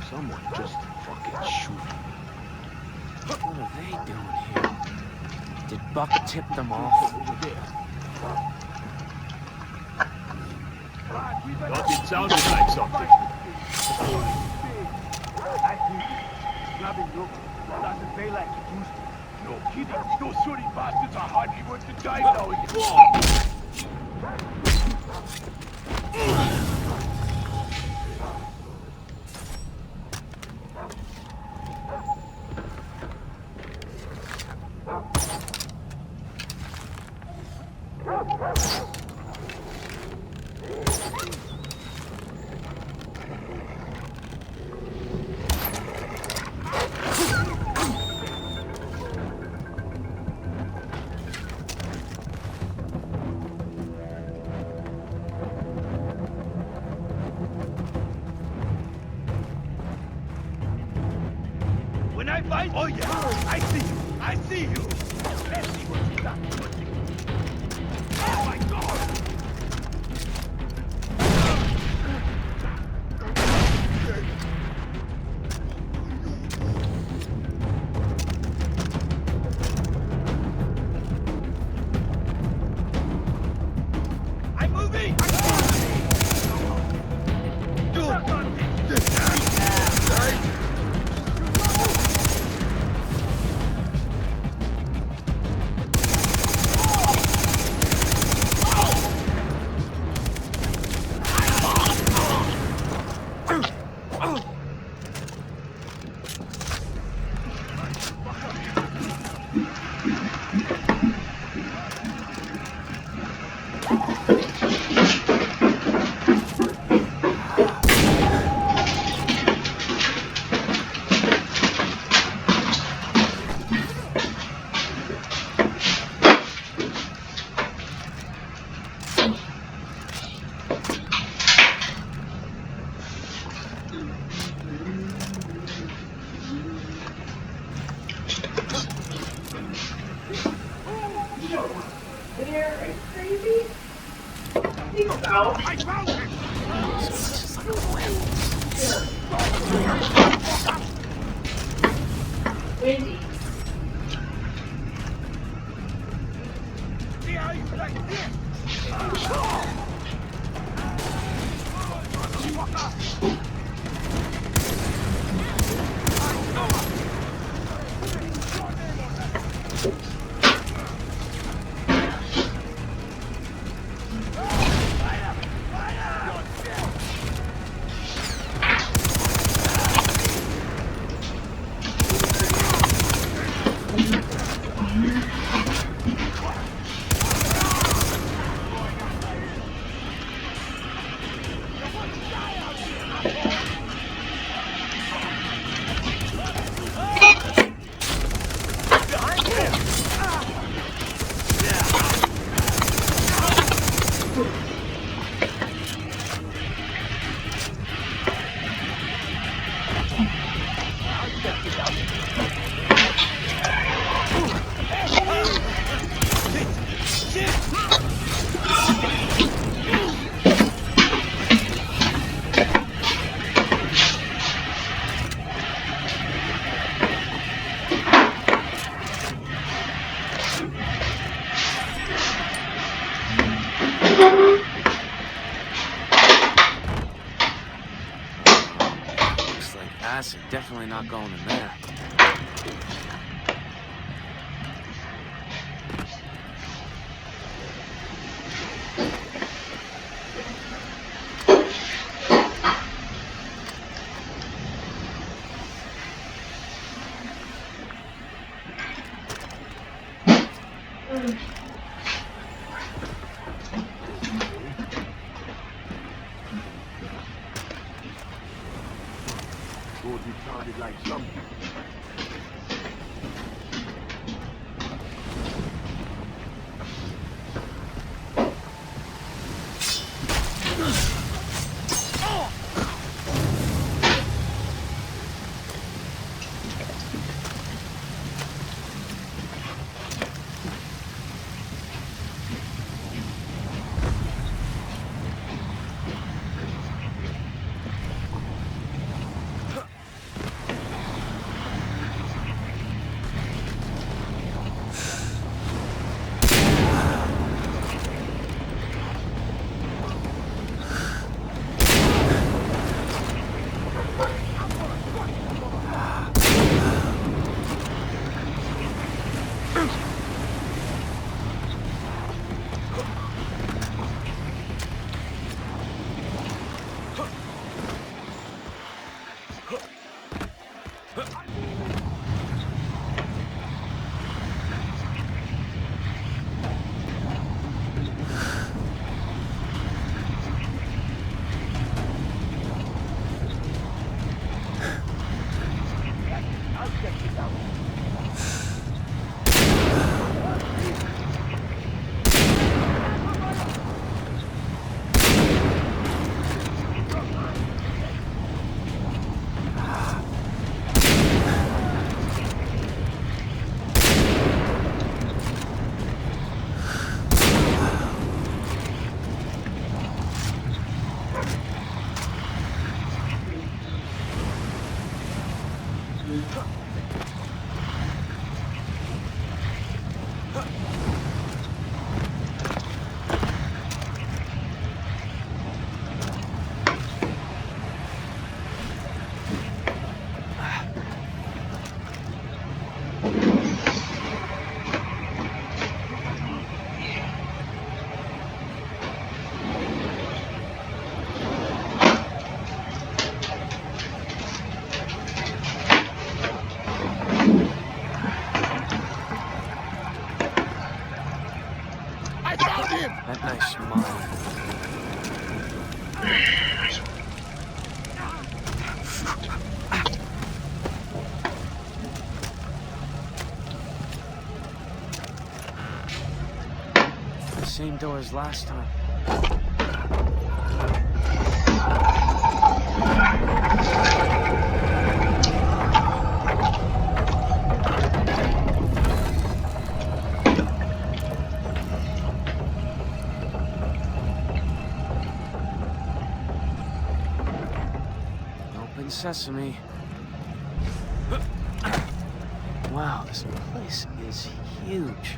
Someone just fucking shoot. What are they doing here? Did Buck tip them off? Thought it sounded like something. Doesn't pay like it used to. No kidding. Those shooting bastards are hardly worth the time nowadays. When I find... Oh yeah, I see you. I see you. Let's see what you got. Oh my God. I'm moving. I found it! Wendy. See how you like this? Looks like acid. Definitely not going in there. sounded like something. That nice smile. The same door as last time. Open sesame. Wow, this place is huge.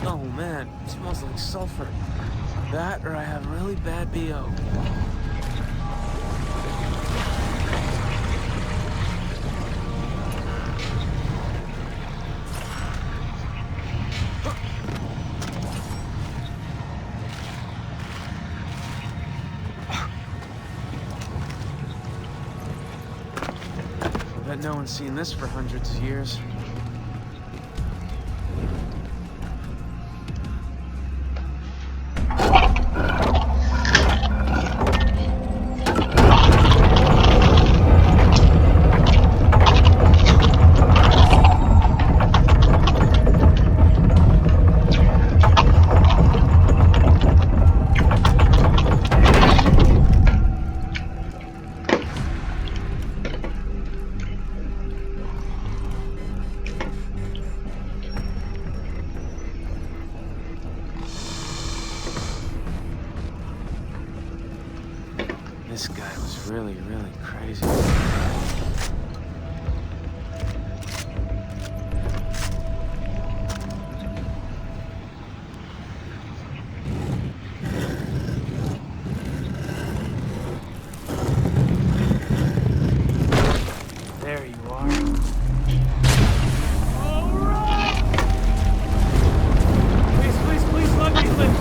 Oh man, it smells like sulfur. That or I have really bad BO. Bet no one's seen this for hundreds of years. This guy was really, really crazy. There you are. Please, please, please let me live.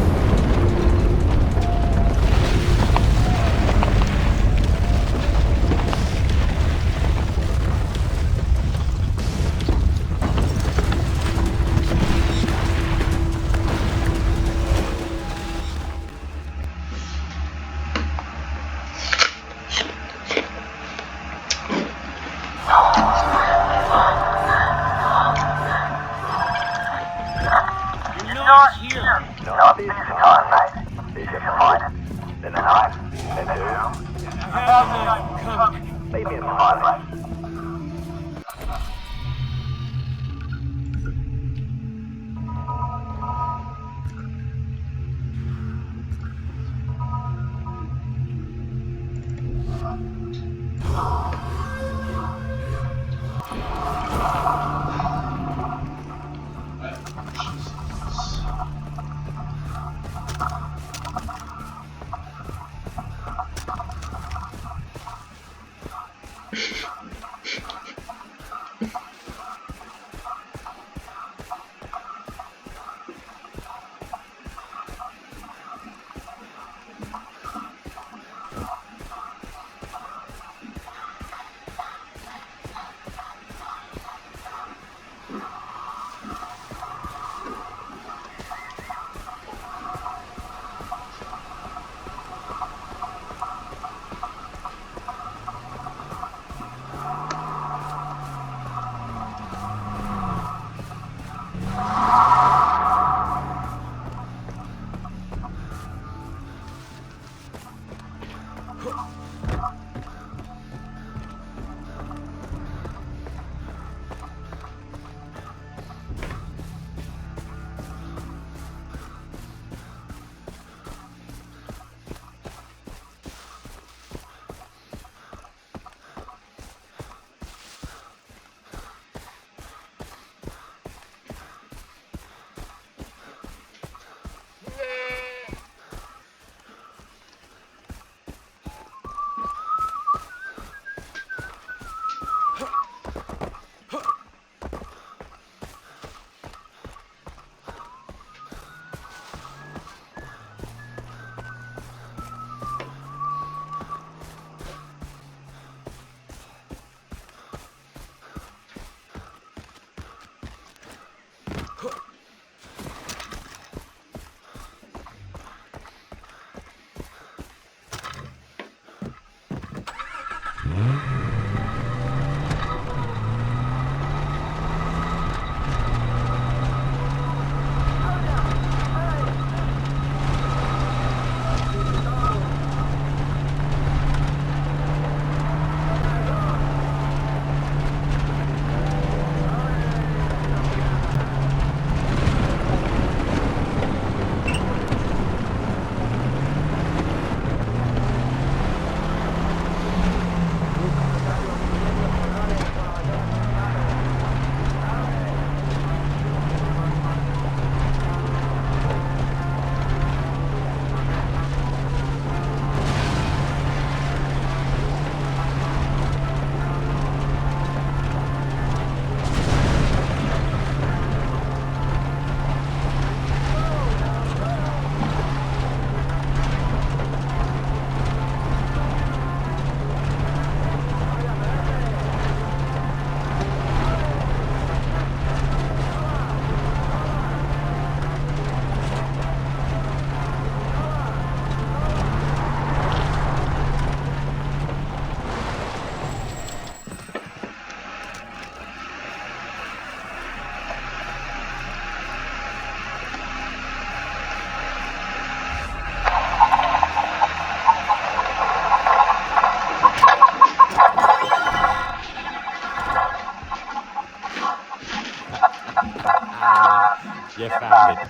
You found it.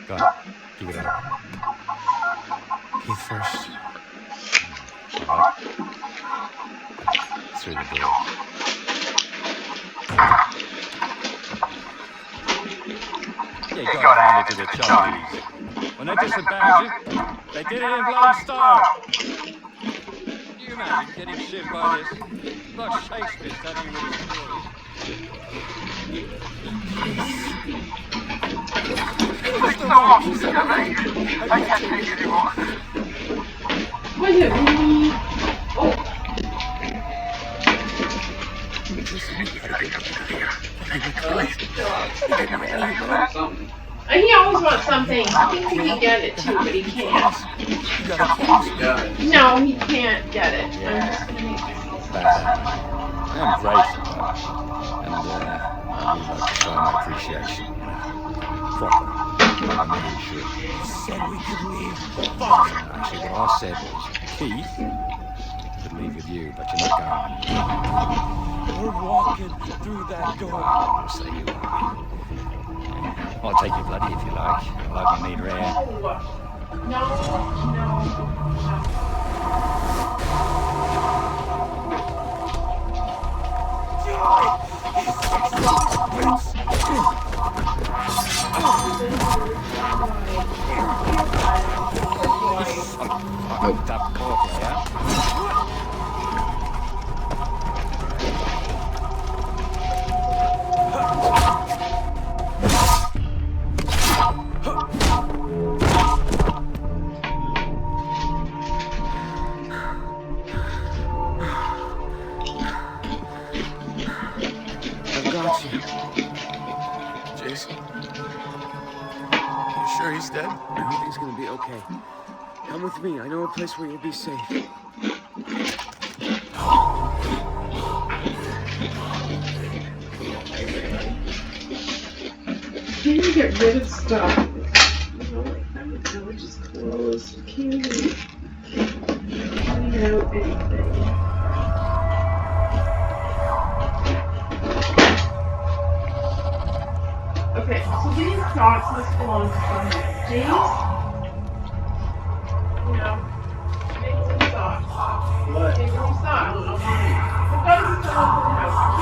Go on, give it up. Head first. All right. Through the door. You gotta hand it to the Chinese. When they disavowed you, they did it in bloody style. Can you imagine getting shit by this? Like Shakespeare studying with his stories. Was it really? Oh. He always wants something. He thinks he can get it too, but he can't. No, he can't get it. I'm just gonna make this. I'm grateful, and I would like to show my appreciation. Proper. You should. You said we could leave. Fuck! Actually, what I said was, Keith could leave with you, but you're not going anywhere. We're walking through that door. I'll say you are. I'll take your bloody if you like. Like you need rare. Hooked up corporate, yeah? I've got you. Jason? You sure he's dead? Everything's gonna be okay. Come with me. I know a place where you'll be safe. Can you get rid of stuff? You know, like the village is closed. You can't even clean out anything. Okay, so these socks must belong to someone. These? You know, make some socks. What? Make some socks. I've got to still up in the house.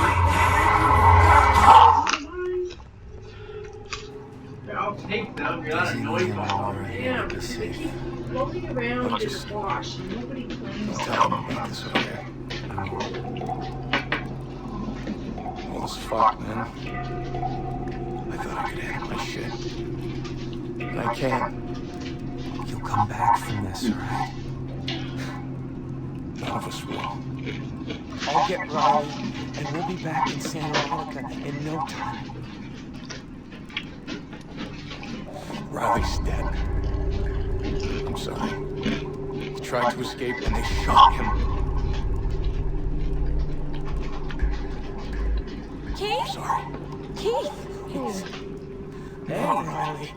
I'll take them. You're not annoyed by them. Yeah, because they keep floating around in the wash and nobody cleans them. About this over there. All this fuck, man. I thought I could handle my shit. But I can't. You'll come back from this, alright? None of us will. I'll get Riley, and we'll be back in Santa Monica in no time. Riley's dead. I'm sorry. He tried to escape and they shot him. Keith? I'm sorry. Keith! Hey, Riley.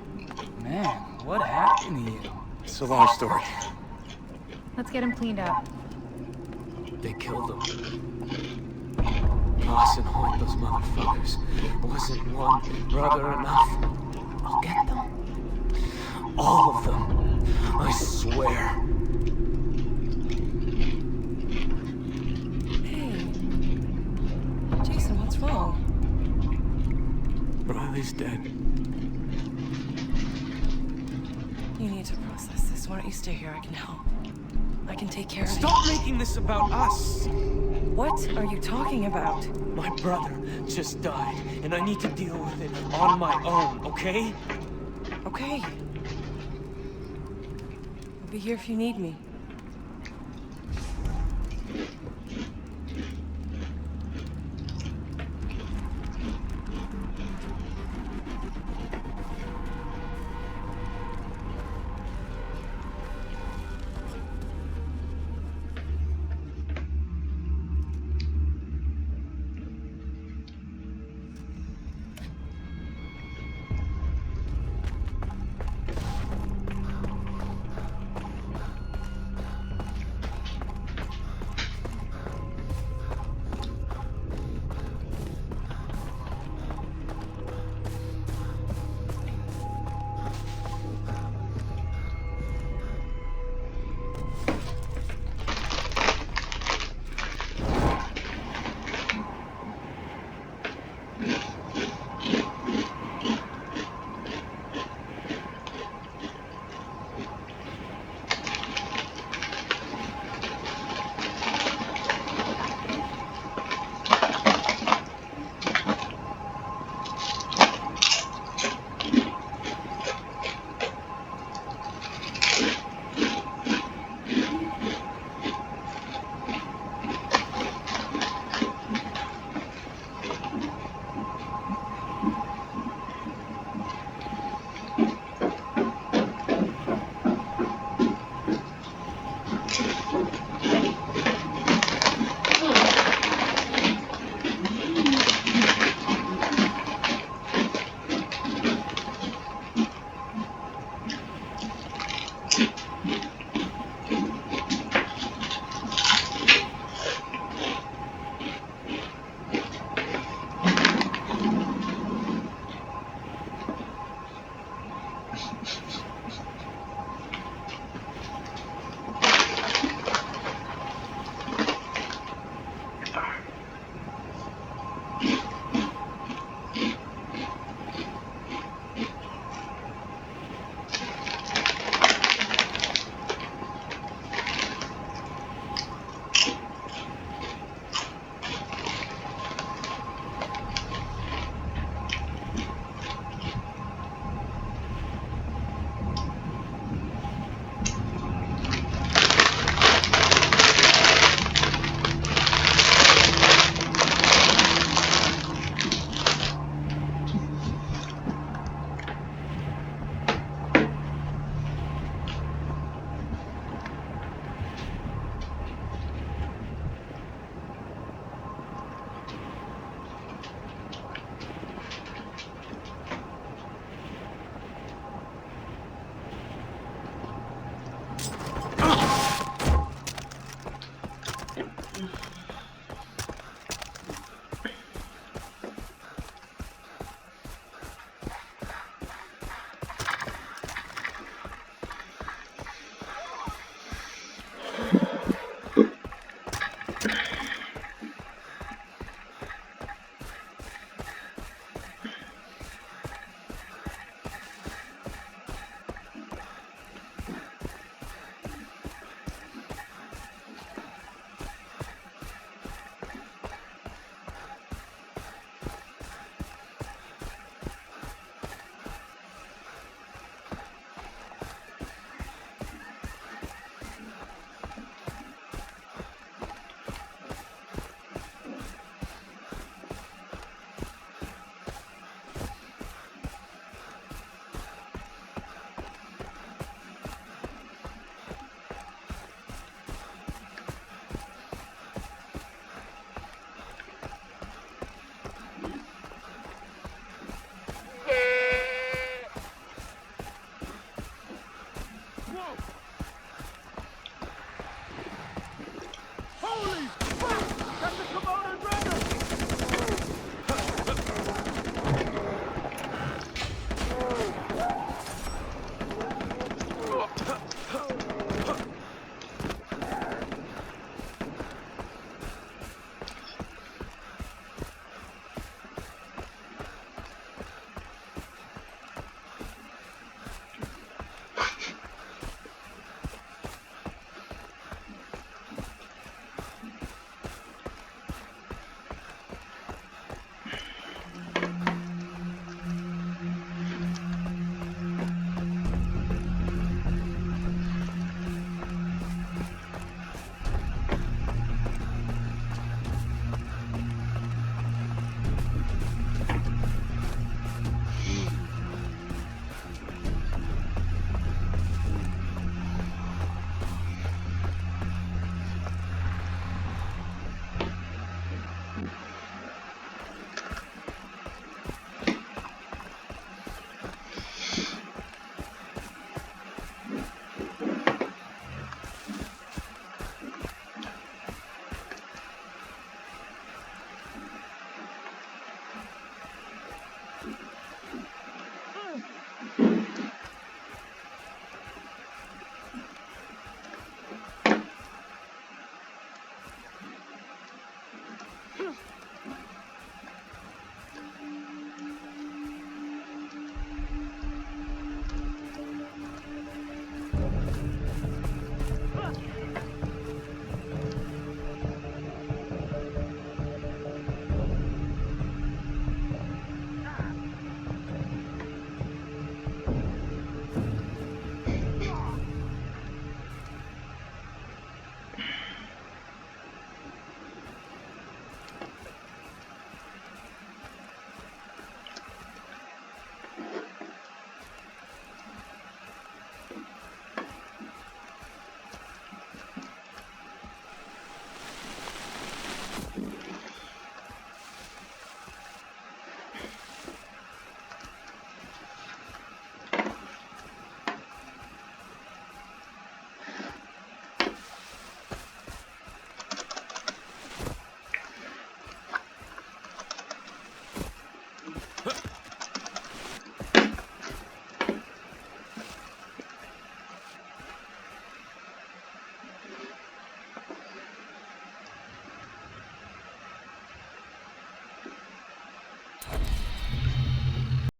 Man, what happened to you? It's a long story. Let's get him cleaned up. They killed him. Ross and Hoyt, those motherfuckers. Wasn't one brother enough? I'll get them. All of them. I swear. Hey. Jason, what's wrong? Riley's dead. You need to process this. Why don't you stay here? I can help. I can take care of you. Stop making this about us! What are you talking about? My brother just died, and I need to deal with it on my own, okay? Okay. I'll be here if you need me.